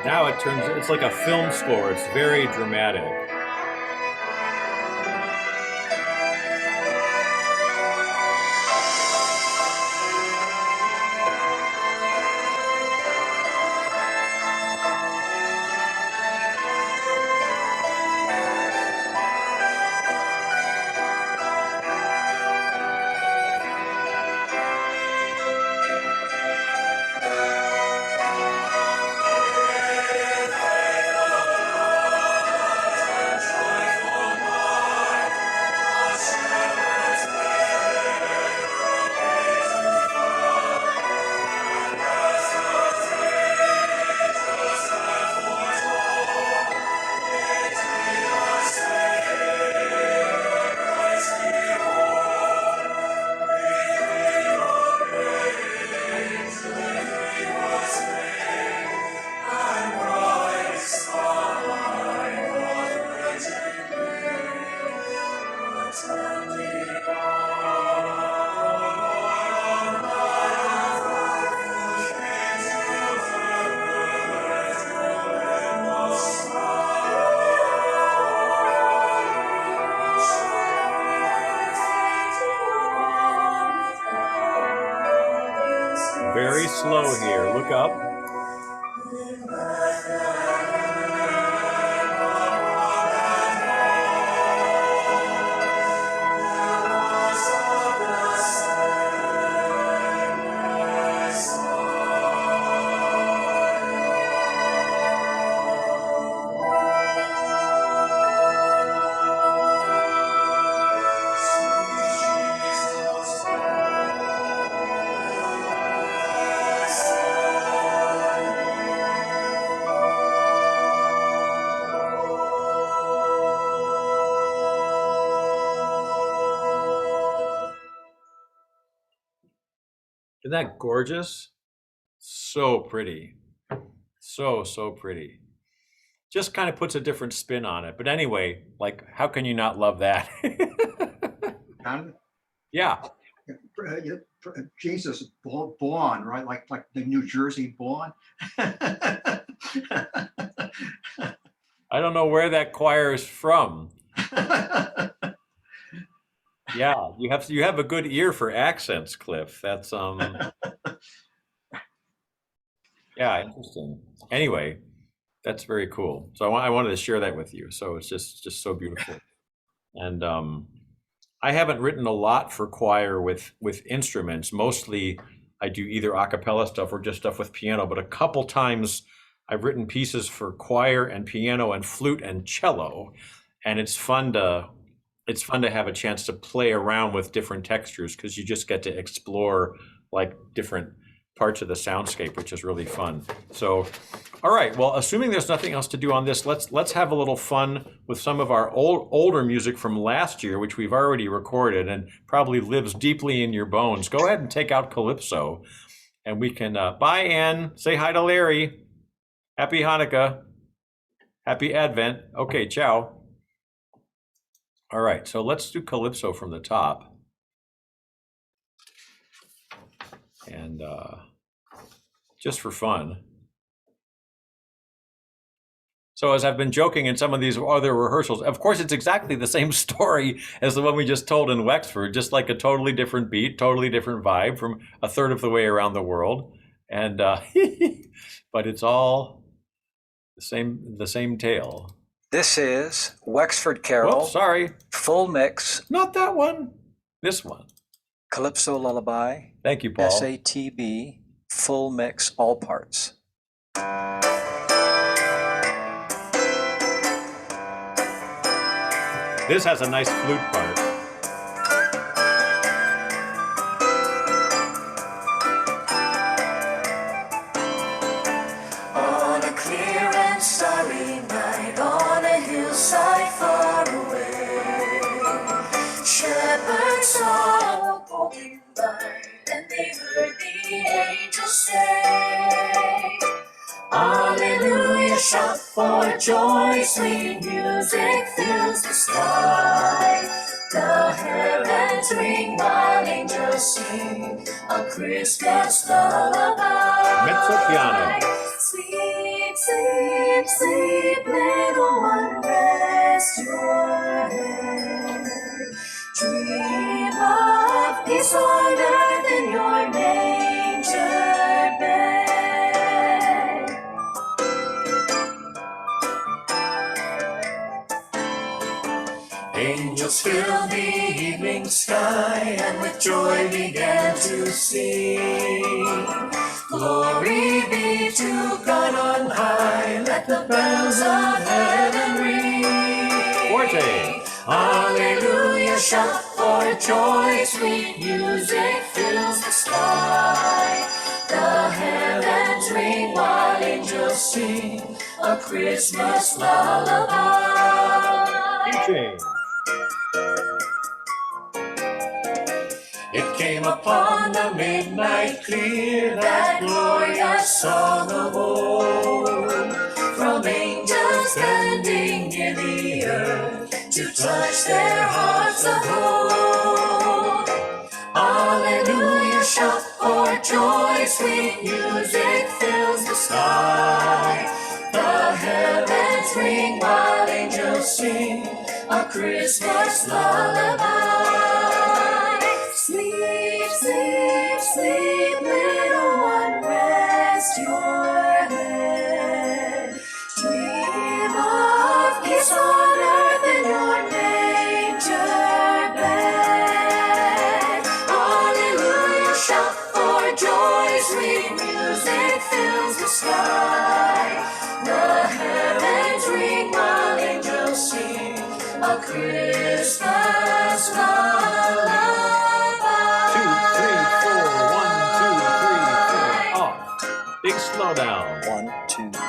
Now it turns, it's like a film score. It's very dramatic. Very slow here. Look up. Isn't that gorgeous? So pretty. So pretty. Just kind of puts a different spin on it. But anyway, like, how can you not love that? Yeah. Jesus born, right? Like the New Jersey born. I don't know where that choir is from. Yeah, you have a good ear for accents, Cliff. That's yeah, interesting. Anyway, that's very cool. So I wanted to share that with you. So it's just so beautiful. And I haven't written a lot for choir with instruments. Mostly I do either a cappella stuff or just stuff with piano, but a couple times I've written pieces for choir and piano and flute and cello, and it's fun to have a chance to play around with different textures because you just get to explore like different parts of the soundscape, which is really fun. So, all right, well, assuming there's nothing else to do on this, let's have a little fun with some of our older music from last year, which we've already recorded and probably lives deeply in your bones. Go ahead and take out Calypso, and we can, bye, Ann. Say hi to Larry. Happy Hanukkah. Happy Advent. Okay, ciao. All right, so let's do Calypso from the top. And just for fun. So as I've been joking in some of these other rehearsals, of course, it's exactly the same story as the one we just told in Wexford, just like a totally different beat, totally different vibe from a third of the way around the world. And but it's all the same tale. This is Wexford Carol. Oh, sorry. Full mix. Not that one. This one. Calypso Lullaby. Thank you, Paul. SATB. Full mix, all parts. This has a nice flute part. On a clear and starry night, on a hillside far away, shepherds saw a golden light, and they heard the angels say, Alleluia, shout for joy, sweet music fills the sky. The heavens ring while angels sing a Christmas lullaby. Mezzo piano. Sweet, sleep, sleep, little one, rest your head. Dream of peace on earth in your manger bed. Angels filled the evening sky and with joy began to sing. Glory be to God on high, let the bells of heaven ring. Forte. Hallelujah, shout for joy, sweet music fills the sky. The heavens ring while angels sing a Christmas lullaby. Teaching. It came upon the midnight clear, that glorious song of old, from angels standing near the earth to touch their hearts of gold. Hallelujah, shout for joy, sweet music fills the sky. The heavens ring while angels sing a Christmas lullaby. Sleep, sleep, sleep, little one, rest your head. Dream of peace on earth in your manger bed. Hallelujah, shout for joy, sweet music fills the sky. The heavens ring while angels sing a Christmas lullaby. 2, 3, 4. 1, 2, 3, 4. Off. Big slowdown. 1, 2, 3,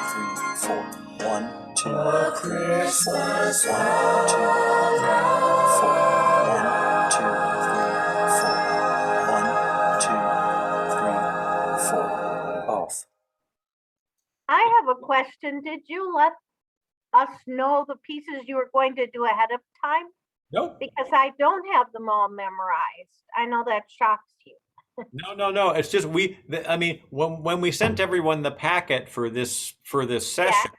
4. 1, 2, A Christmas 1, 2, 3, 4. 1, 2, 3, 4. 1, 2, 3, 4. Off. I have a question. Did you let us know the pieces you were going to do ahead of time? Nope. Because I don't have them all memorized. I know that shocks you. No. It's just I mean, when we sent everyone the packet for this session,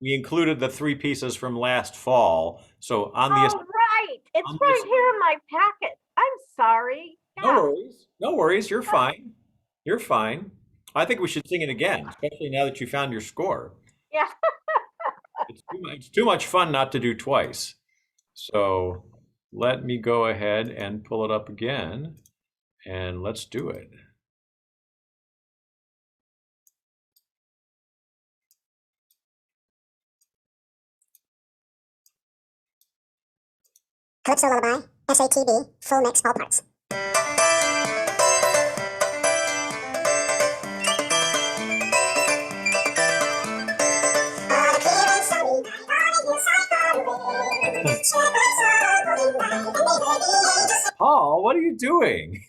we included the 3 pieces from last fall. So on the right. It's right here in my packet. I'm sorry. No worries. You're fine. You're fine. I think we should sing it again, especially now that you found your score. Yeah. It's too much fun not to do twice. So let me go ahead and pull it up again, and let's do it. Calypso Lullaby, SATB, full mix, all parts. Paul, what are you doing?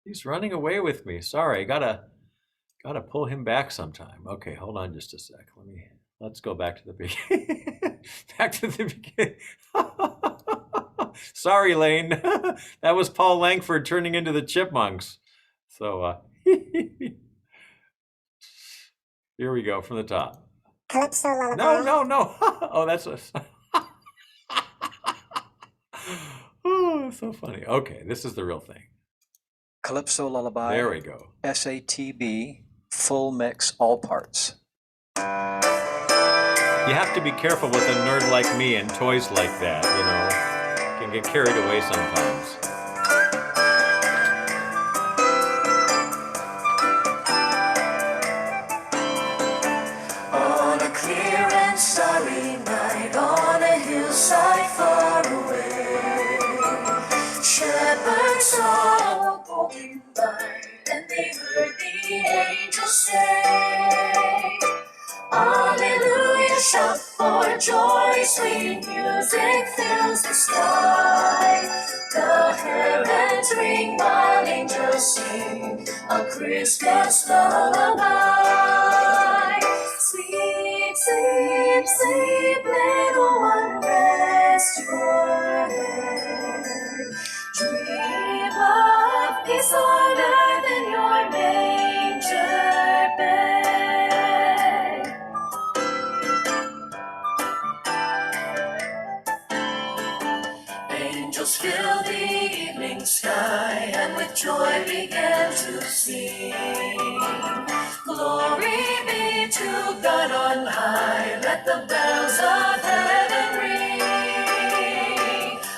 He's running away with me. Sorry, gotta pull him back sometime. Okay, hold on just a sec. Let's go back to the beginning. Back to the beginning. Sorry, Lane. That was Paul Langford turning into the Chipmunks. So here we go from the top. Calypso Lullaby. No. Oh, that's a. Oh, so funny. Okay, this is the real thing. Calypso Lullaby. There we go. SATB, full mix, all parts. You have to be careful with a nerd like me and toys like that, you know. Can get carried away sometimes. On a clear and starry night, on a hillside far away, shepherds saw a golden light, and they heard the angels say, Hallelujah, shout for joy, sweet music fills the sky. The heavens ring while angels sing a Christmas lullaby. Sleep, sleep, sleep, little one, rest your head. Dream of peace on earth in your manger bed. Angels filled the evening sky and with joy began to sing. Glory be to God on high, let the bells of heaven ring.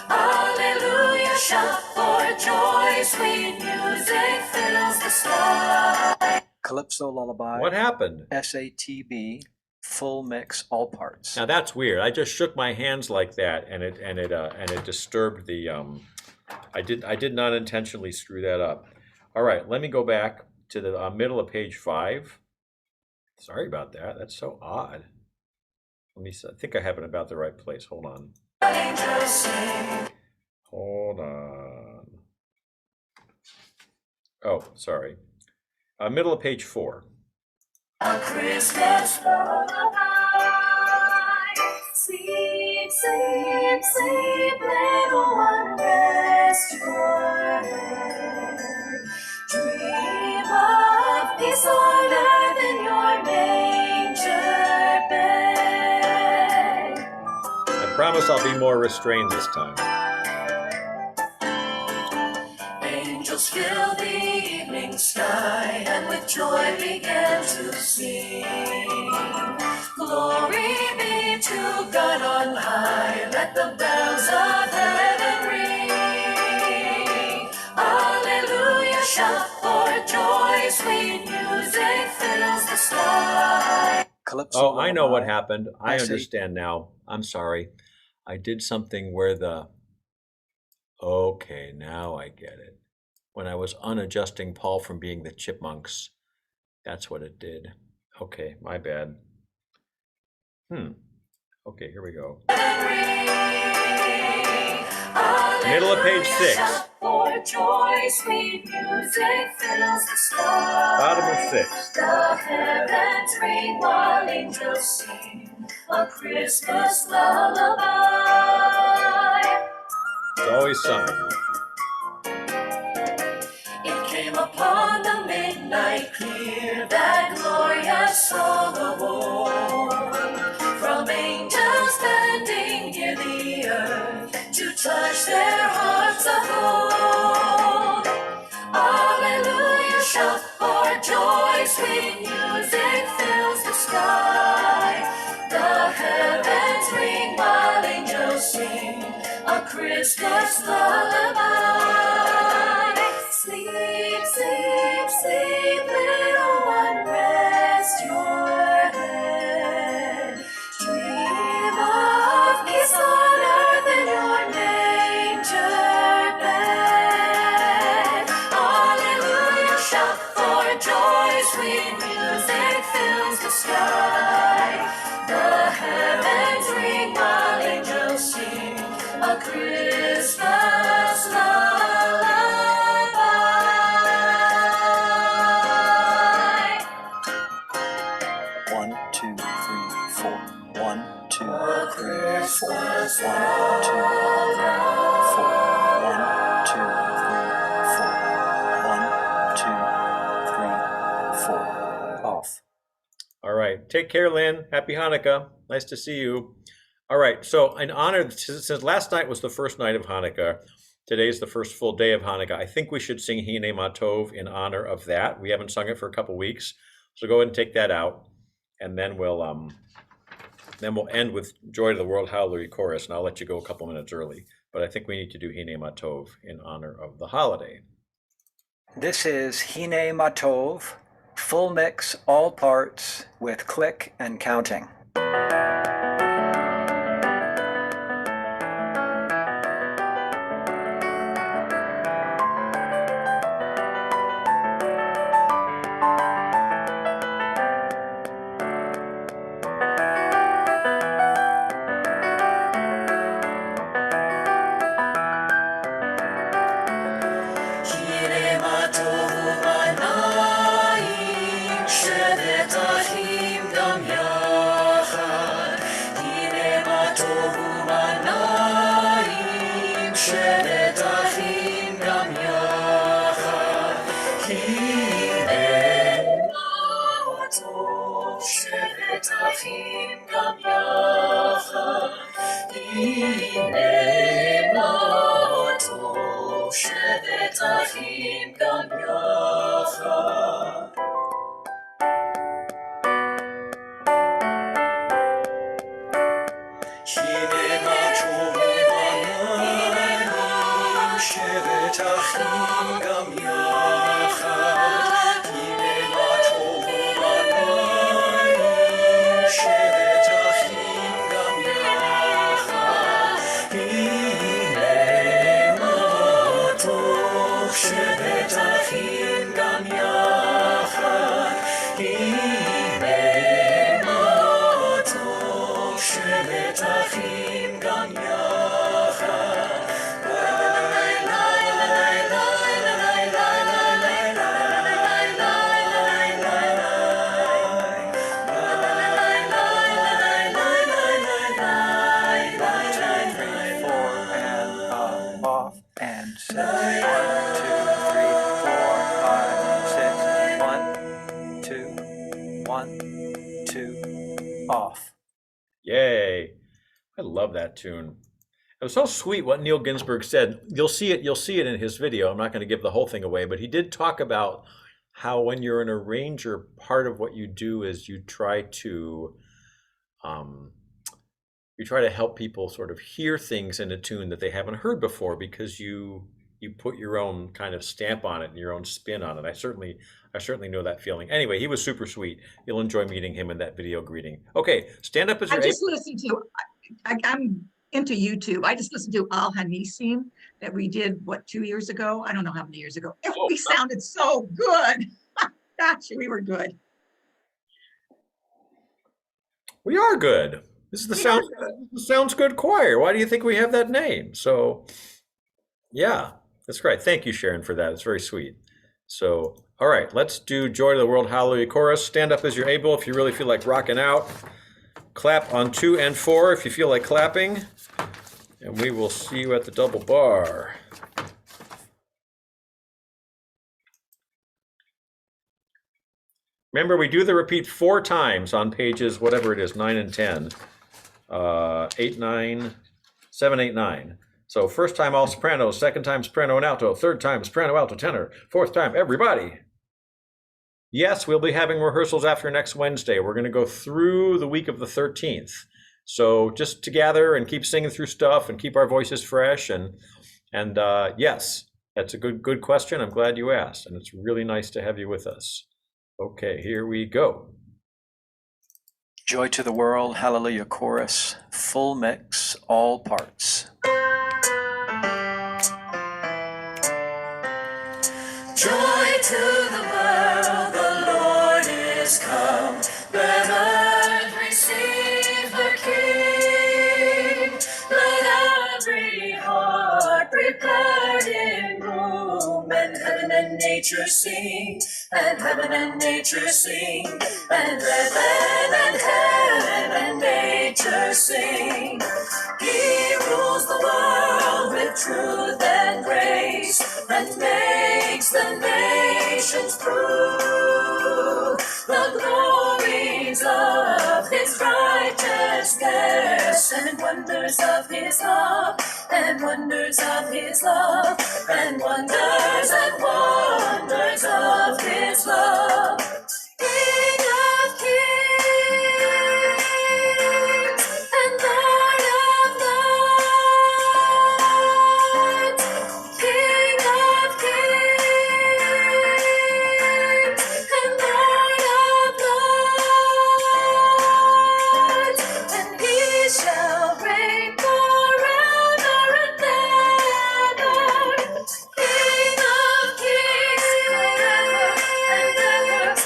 Alleluia, shout for joy, sweet music fills the sky. Calypso Lullaby. What happened? SATB, full mix, all parts. Now that's weird. I just shook my hands like that, and it disturbed the. I did not intentionally screw that up. All right, let me go back to the middle of page 5. Sorry about that. That's so odd. Let me see. I think I have it about the right place. Hold on. Hold on. Oh, sorry. Middle of page 4. A Christmas lullaby. Sleep, sleep, sleep, little one, rest your head. Dream of peace on earth in your manger bed. I promise I'll be more restrained this time. Angels fill the evening sky and with joy began to sing. Glory be to God on high, let the bells of heaven ring. Alleluia, shout for joy, sweet music fills the sky. Calypso Oh, I know what Lullaby. happened. I understand now. I'm sorry. I did something where the... Okay, now I get it. When I was unadjusting Paul from being the Chipmunks, that's what it did. Okay, my bad. Okay, here we go. Middle of page 6. For joy, sweet music fills the sky. Bottom of 6. The heavens ring while angels sing a Christmas lullaby. It's always something. It came upon the midnight clear, that glorious song of old, from angels bending near the earth to touch their hearts of gold. Alleluia, shout for joy, sweet music fills the sky. The heavens ring while angels sing a Christmas lullaby. Sleep, sleep, sleep, little one, rest your head. Dream of peace on earth in your manger bed. Alleluia, shout for joy, sweet music fills the sky. The heavens ring while angels sing a Christmas lullaby. 1, 2, 3, 4. 1, 2, 3, 4. 1, 2, 3, 4. 1, 2, 3, 4. 1, 2, 3, 4. Off. All right. Take care, Lynn. Happy Hanukkah. Nice to see you. All right. So in honor, since last night was the first night of Hanukkah, today's the first full day of Hanukkah, I think we should sing Hine Ma Tov in honor of that. We haven't sung it for a couple weeks. So go ahead and take that out. And then we'll end with Joy to the World Hallelujah Chorus, and I'll let you go a couple minutes early. But I think we need to do Hine Ma Tov in honor of the holiday. This is Hine Ma Tov, full mix, all parts, with click and counting. Hine Ma Tov b'nayim, shevet achim gam yachad. Hine Ma Tov b'nayim, shevet achim gam yachad. Hine Ma Tov, shevet achim gam yachad. Hine Ma שבת אחים גם יחד. הנה מה טוב בניי, שבת אחים גם יחד. הנה מה טוב בניי, שבת אחים גם יחד. הנה מה טוב, שבת אחים גם יחד. הנה מה טוב, שבת אחים גם יחד. And 6, 1, 2, 3, 4, 5, 6, 1, 2, 1, 2, off. Yay. I love that tune. It was so sweet what Neil Ginsberg said. You'll see it in his video. I'm not going to give the whole thing away, but he did talk about how when you're an arranger, part of what you do is you try to help people sort of hear things in a tune that they haven't heard before, because you put your own kind of stamp on it and your own spin on it. I certainly know that feeling. Anyway, he was super sweet. You'll enjoy meeting him in that video greeting. Okay, stand up as you're I just listened to, I'm into YouTube. I just listened to Al Hanisim that we did, 2 years ago? I don't know how many years ago. We sounded so good. Gosh, we were good. We are good. This is the Sounds Good Choir. Why do you think we have that name? So, yeah, that's great. Thank you, Sharon, for that. It's very sweet. So, all right, let's do Joy to the World Hallelujah Chorus. Stand up as you're able if you really feel like rocking out. Clap on 2 and 4 if you feel like clapping. And we will see you at the double bar. Remember, we do the repeat 4 times on pages, whatever it is, 9 and 10. 8, 9, 7, 8, 9. So first time all sopranos, second time soprano and alto, third time soprano, alto, tenor, fourth time everybody. Yes, we'll be having rehearsals after next Wednesday. We're going to go through the week of the 13th. So just to gather and keep singing through stuff and keep our voices fresh. And yes, that's a good question. I'm glad you asked. And it's really nice to have you with us. Okay, here we go. Joy to the World, Hallelujah Chorus, full mix, all parts. Joy to the world, the Lord is come. Let earth receive the King. Let every heart prepared in room, and heaven and nature sing, and heaven and nature sing, and heaven and nature sing. He rules the world with truth and grace, and makes the nations prove the glories of his righteousness, and wonders of his love, and wonders of his love, and wonders of his love. King of kings and Lord of lords, King of kings and Lord of lords, and he shall reign forever and ever. King of kings forever and ever.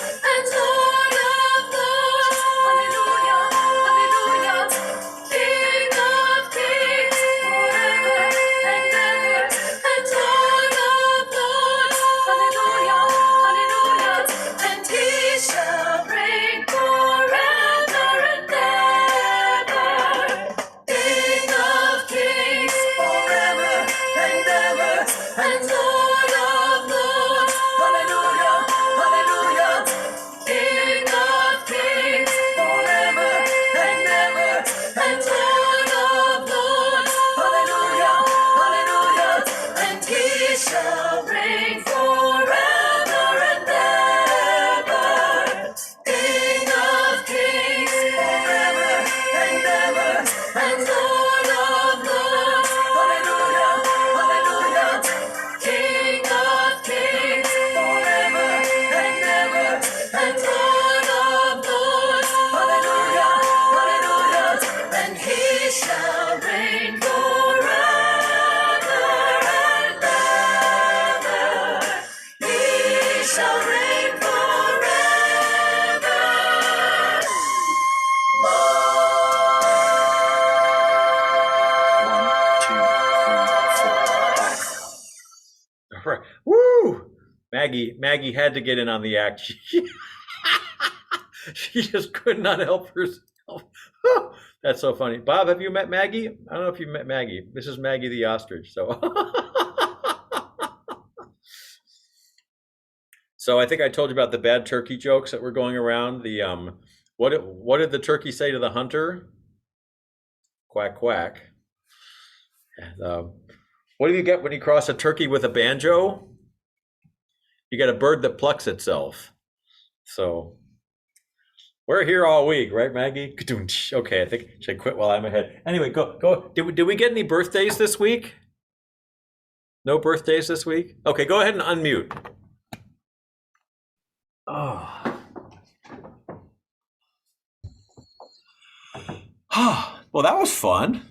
Maggie had to get in on the act. She just could not help herself. That's so funny. Bob, have you met Maggie? I don't know if you met Maggie. This is Maggie the ostrich. So, so I think I told you about the bad turkey jokes that were going around. The what did the turkey say to the hunter? Quack quack. And, what do you get when you cross a turkey with a banjo? You get a bird that plucks itself. So we're here all week, right, Maggie? Okay, I think should I quit while I'm ahead. Anyway, go. Did we get any birthdays this week? No birthdays this week? Okay, go ahead and unmute. Oh. Well, that was fun.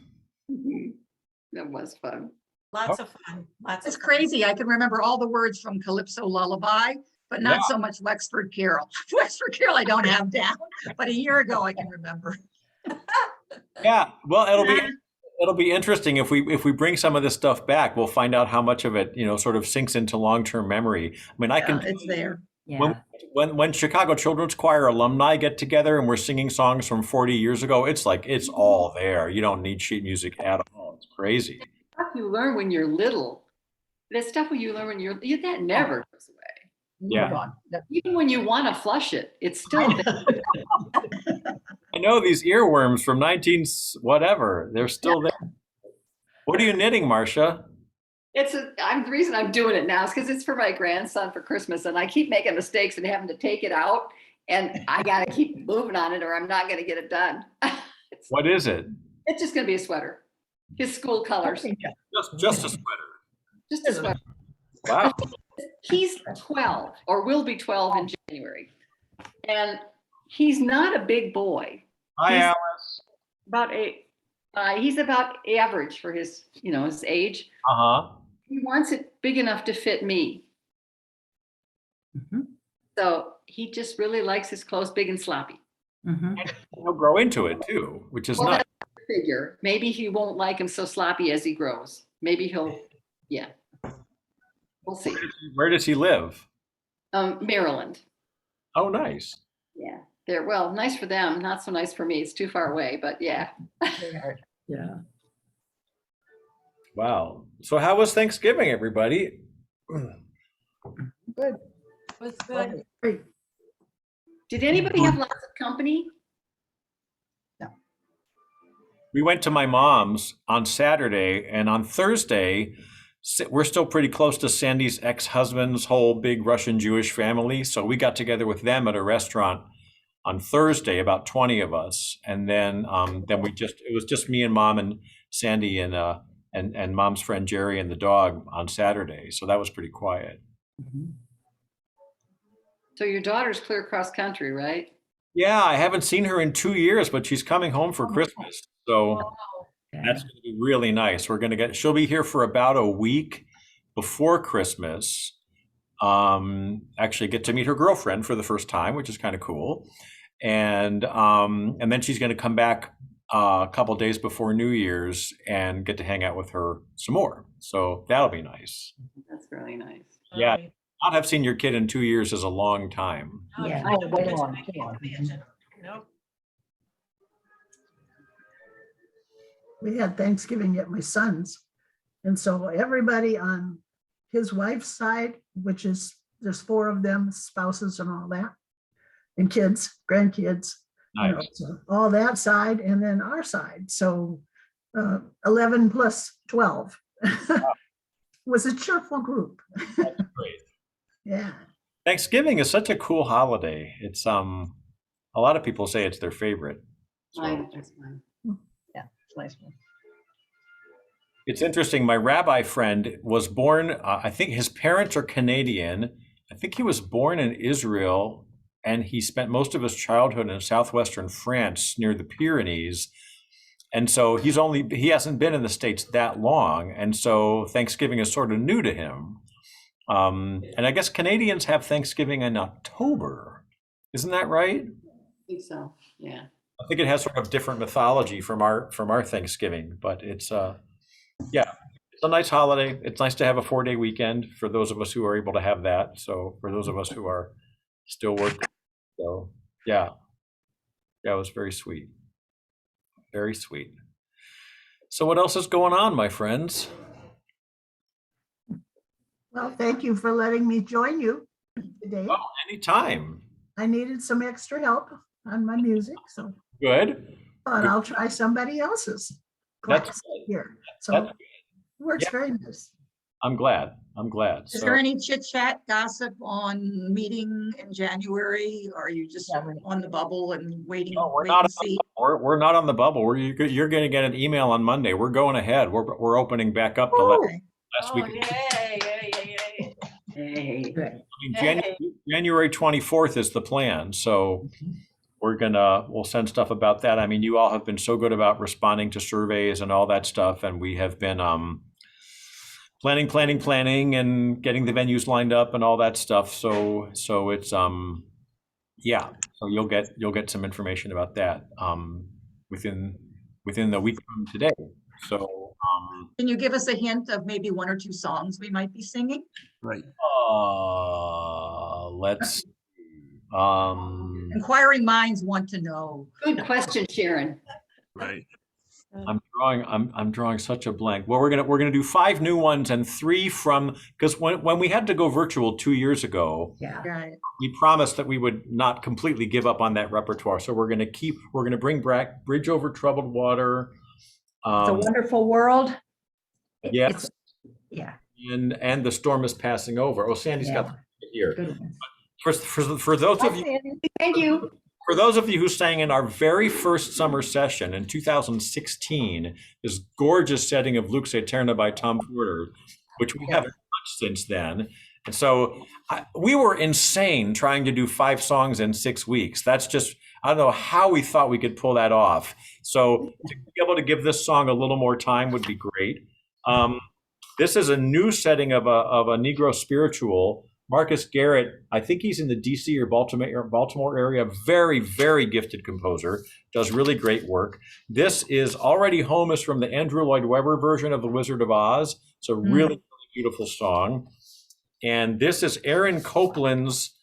That was fun. Lots of fun. It's crazy. I can remember all the words from Calypso Lullaby, but not so much Wexford Carol. Wexford Carol I don't have down, but a year ago I can remember. Yeah, well, it'll be interesting if we bring some of this stuff back. We'll find out how much of it, sort of sinks into long-term memory. I mean, it's there. Yeah. When Chicago Children's Choir alumni get together and we're singing songs from 40 years ago, it's like it's all there. You don't need sheet music at all. It's crazy. Stuff you learn when you're little. That stuff when you learn when that never goes away. Yeah. Even when you want to flush it, it's still there. I know these earworms from 19 whatever. They're still there. What are you knitting, Marcia? The reason I'm doing it now is because it's for my grandson for Christmas, and I keep making mistakes and having to take it out, and I got to keep moving on it, or I'm not going to get it done. What is it? It's just going to be a sweater. His school colors. Just a sweater. Just a sweater. Wow. He's 12, or will be 12 in January, and he's not a big boy. Hi, Alice. He's about average for his age. Uh-huh. He wants it big enough to fit me. Mm-hmm. So he just really likes his clothes big and sloppy. Mm-hmm. He'll grow into it too, which is nice. Figure. Maybe he won't like him so sloppy as he grows. Maybe he'll, we'll see. Where does he live? Maryland. Oh, nice. Yeah. Well, nice for them, not so nice for me. It's too far away, but yeah. Yeah. Wow. So how was Thanksgiving, everybody? Good. It was good. Great. Did anybody have lots of company? We went to my mom's on Saturday, and on Thursday, we're still pretty close to Sandy's ex-husband's whole big Russian Jewish family. So we got together with them at a restaurant on Thursday, about 20 of us. And then it was just me and Mom and Sandy and Mom's friend Jerry and the dog on Saturday. So that was pretty quiet. Mm-hmm. So your daughter's clear cross country, right? Yeah, I haven't seen her in 2 years, but she's coming home for Christmas. So that's going to be really nice. She'll be here for about a week before Christmas. Actually get to meet her girlfriend for the first time, which is kind of cool. And then she's going to come back a couple days before New Year's and get to hang out with her some more. So that'll be nice. That's really nice. Yeah. Not have seen your kid in 2 years is a long time. Yeah. Oh, Way long. Nope. We had Thanksgiving at my son's. And so everybody on his wife's side, which is, there's 4 of them, spouses and all that, and kids, grandkids, Nice. so all that side, and then our side. So 11 plus 12 was a cheerful group. That's great. Yeah. Thanksgiving is such a cool holiday. It's a lot of people say it's their favorite. So. That's mine. Yeah, it's nice one. It's interesting. My rabbi friend was born, I think his parents are Canadian. I think he was born in Israel, and he spent most of his childhood in southwestern France near the Pyrenees. And so he hasn't been in the States that long. And so Thanksgiving is sort of new to him. And I guess Canadians have Thanksgiving in October. Isn't that right? I think so. Yeah. I think it has sort of different mythology from our Thanksgiving, but it's a nice holiday. It's nice to have a 4-day weekend for those of us who are able to have that. So for those of us who are still working, so yeah, it was very sweet, very sweet. So what else is going on, my friends? Well, thank you for letting me join you today. Oh, anytime. I needed some extra help on my music, so Good. thought I'll try somebody else's That's class good. here. So That's it works Yeah. very nice. I'm glad. I'm glad. Is So there any chit chat gossip on meeting in January? Or are you just on the bubble and waiting, no, we're wait not. and see? We're not on the bubble. You're going to get an email on Monday. We're going ahead. We're opening back up the last week. Hey. I mean, January 24th is the plan. So we'll send stuff about that. I mean, you all have been so good about responding to surveys and all that stuff, and we have been planning and getting the venues lined up and all that stuff. So it's yeah. So you'll get some information about that within the week from today. So Can you give us a hint of maybe 1 or 2 songs we might be singing? Right. Let's Inquiring minds want to know. Good question, Sharon. Right. I'm drawing such a blank. Well, we're gonna do 5 new ones and 3 from, because when we had to go virtual 2 years ago, Right. we promised that we would not completely give up on that repertoire. So we're gonna bring back Bridge Over Troubled Water. It's a Wonderful World. Yes. Yeah. And The Storm Is Passing Over. Oh, Sandy's got it here. Good ones. For those of you, Thank you. for those of you who sang in our very first summer session in 2016, this gorgeous setting of Lux Aeterna by Tom Porter, which we haven't touched since then. And so we were insane trying to do 5 songs in 6 weeks. That's just, I don't know how we thought we could pull that off. So to be able to give this song a little more time would be great. This is a new setting of a Negro spiritual. Marcus Garrett, I think he's in the DC or Baltimore area, very, very gifted composer, does really great work. This is Already Home is from the Andrew Lloyd Webber version of The Wizard of Oz. It's a really, really beautiful song. And this is Aaron Copland's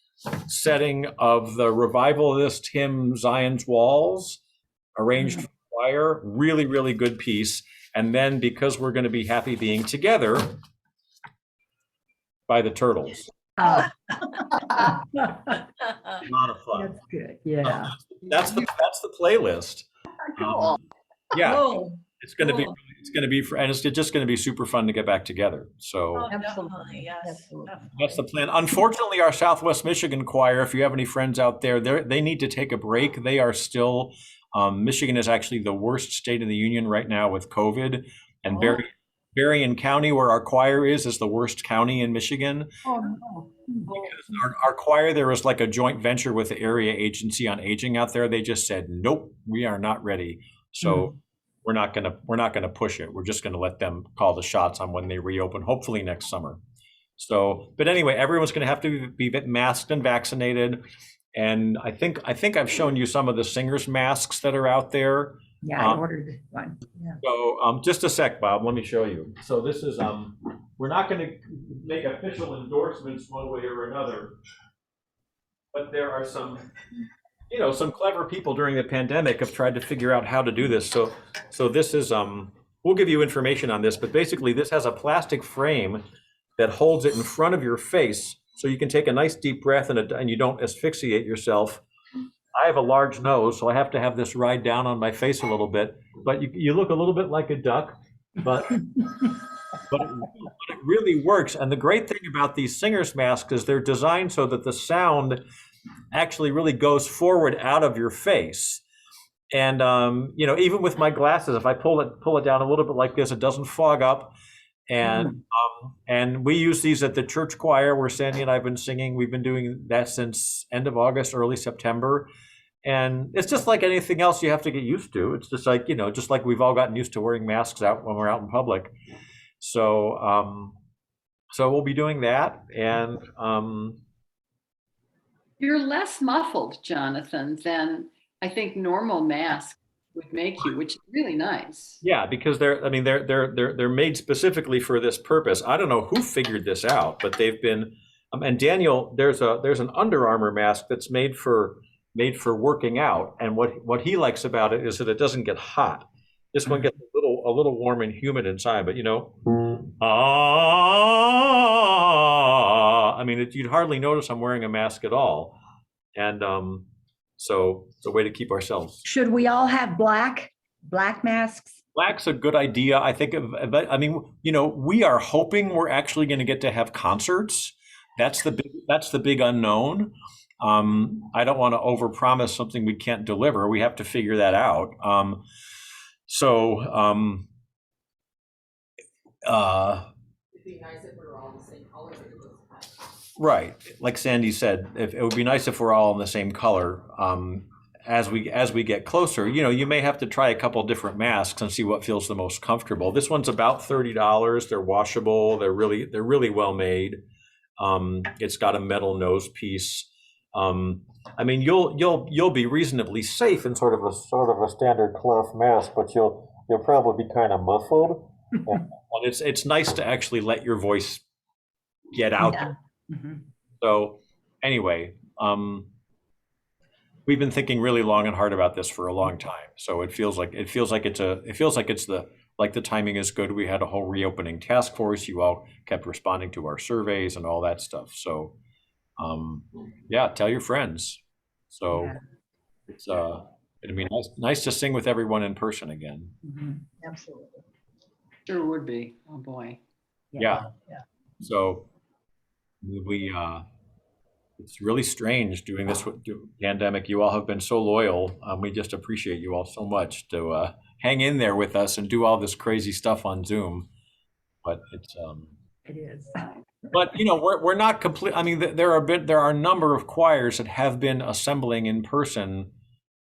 setting of the revivalist hymn Zion's Walls, arranged for choir. Really, really good piece. And then Because We're Going to Be Happy Being Together by the Turtles. A lot of fun. That's good. Yeah. That's the playlist. Cool. Yeah, Cool. it's going to be and it's just going to be super fun to get back together. So Absolutely. Yes. Absolutely. that's the plan. Unfortunately, our Southwest Michigan choir, if you have any friends out there, they need to take a break. They are still, Michigan is actually the worst state in the union right now with COVID, and Berrien County, where our choir is the worst county in Michigan. Oh, no. Because our choir there is like a joint venture with the Area Agency on Aging out there. They just said, nope, we are not ready. So we're not gonna push it. We're just gonna let them call the shots on when they reopen, hopefully next summer. So, but anyway, everyone's gonna have to be masked and vaccinated. And I think I've shown you some of the singers' masks that are out there. Yeah, I ordered one. Yeah. So just a sec, Bob, let me show you. So this is, we're not going to make official endorsements one way or another, but there are some clever people during the pandemic have tried to figure out how to do this. So this is, we'll give you information on this, but basically this has a plastic frame that holds it in front of your face so you can take a nice deep breath and you don't asphyxiate yourself. I have a large nose, so I have to have this ride down on my face a little bit, but you look a little bit like a duck, but it really works. And the great thing about these singers' masks is they're designed so that the sound actually really goes forward out of your face. And even with my glasses, if I pull it down a little bit like this, it doesn't fog up. And we use these at the church choir where Sandy and I have been singing. We've been doing that since end of August, early September. And it's just like anything else you have to get used to. It's just like, just like we've all gotten used to wearing masks out when we're out in public. So we'll be doing that. And You're less muffled, Jonathan, than I think normal masks would make you, which is really nice. Yeah, because they're made specifically for this purpose. I don't know who figured this out, but they've been. And Daniel, there's an Under Armour mask that's made for working out, and what he likes about it is that it doesn't get hot. This one gets a little warm and humid inside, but I mean, you'd hardly notice I'm wearing a mask at all, and so it's a way to keep ourselves. Should we all have black masks? Black's a good idea, I think. But I mean, we are hoping we're actually going to get to have concerts. That's the big unknown. I don't want to overpromise something we can't deliver. We have to figure that out. It'd be nice if we were all the same color. Right, like Sandy said, it would be nice if we're all in the same color. As we get closer, you may have to try a couple different masks and see what feels the most comfortable. This one's about $30. They're washable. They're really well made. It's got a metal nose piece. I mean, you'll be reasonably safe in sort of a standard cloth mask, but you'll probably be kind of muffled. And it's nice to actually let your voice get out there. Mm-hmm. So anyway, we've been thinking really long and hard about this for a long time. So it feels like the timing is good. We had a whole reopening task force. You all kept responding to our surveys and all that stuff. So yeah, tell your friends. So it'd be nice to sing with everyone in person again. Mm-hmm. Absolutely. Sure would be. Oh boy. Yeah. So it's really strange doing this with the pandemic. You all have been so loyal. We just appreciate you all so much to hang in there with us and do all this crazy stuff on Zoom. But it is. But we're not complete. I mean, there are a number of choirs that have been assembling in person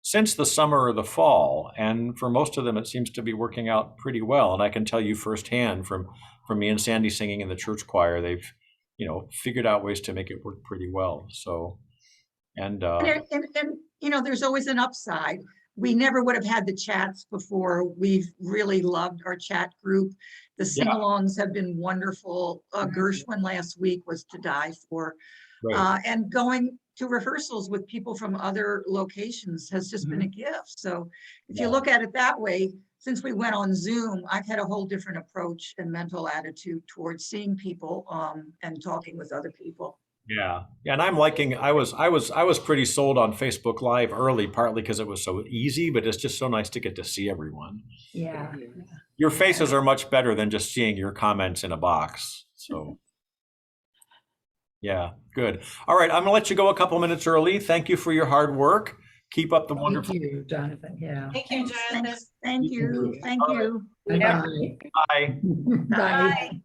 since the summer or the fall, and for most of them, it seems to be working out pretty well. And I can tell you firsthand from me and Sandy singing in the church choir, they've figured out ways to make it work pretty well. So, and there's always an upside. We never would have had the chats before. We've really loved our chat group. The sing-alongs have been wonderful. Gershwin last week was to die for. Right. And going to rehearsals with people from other locations has just been a gift. So if you look at it that way, since we went on Zoom, I've had a whole different approach and mental attitude towards seeing people and talking with other people. Yeah, and I'm liking. I was pretty sold on Facebook Live early, partly because it was so easy, but it's just so nice to get to see everyone. Yeah. Your faces are much better than just seeing your comments in a box. So, yeah, good. All right, I'm gonna let you go a couple minutes early. Thank you for your hard work. Keep up the wonderful. Thank you, Jonathan. Yeah. Thank you, Jonathan. Thank you. Thank you. Bye. Bye. Bye.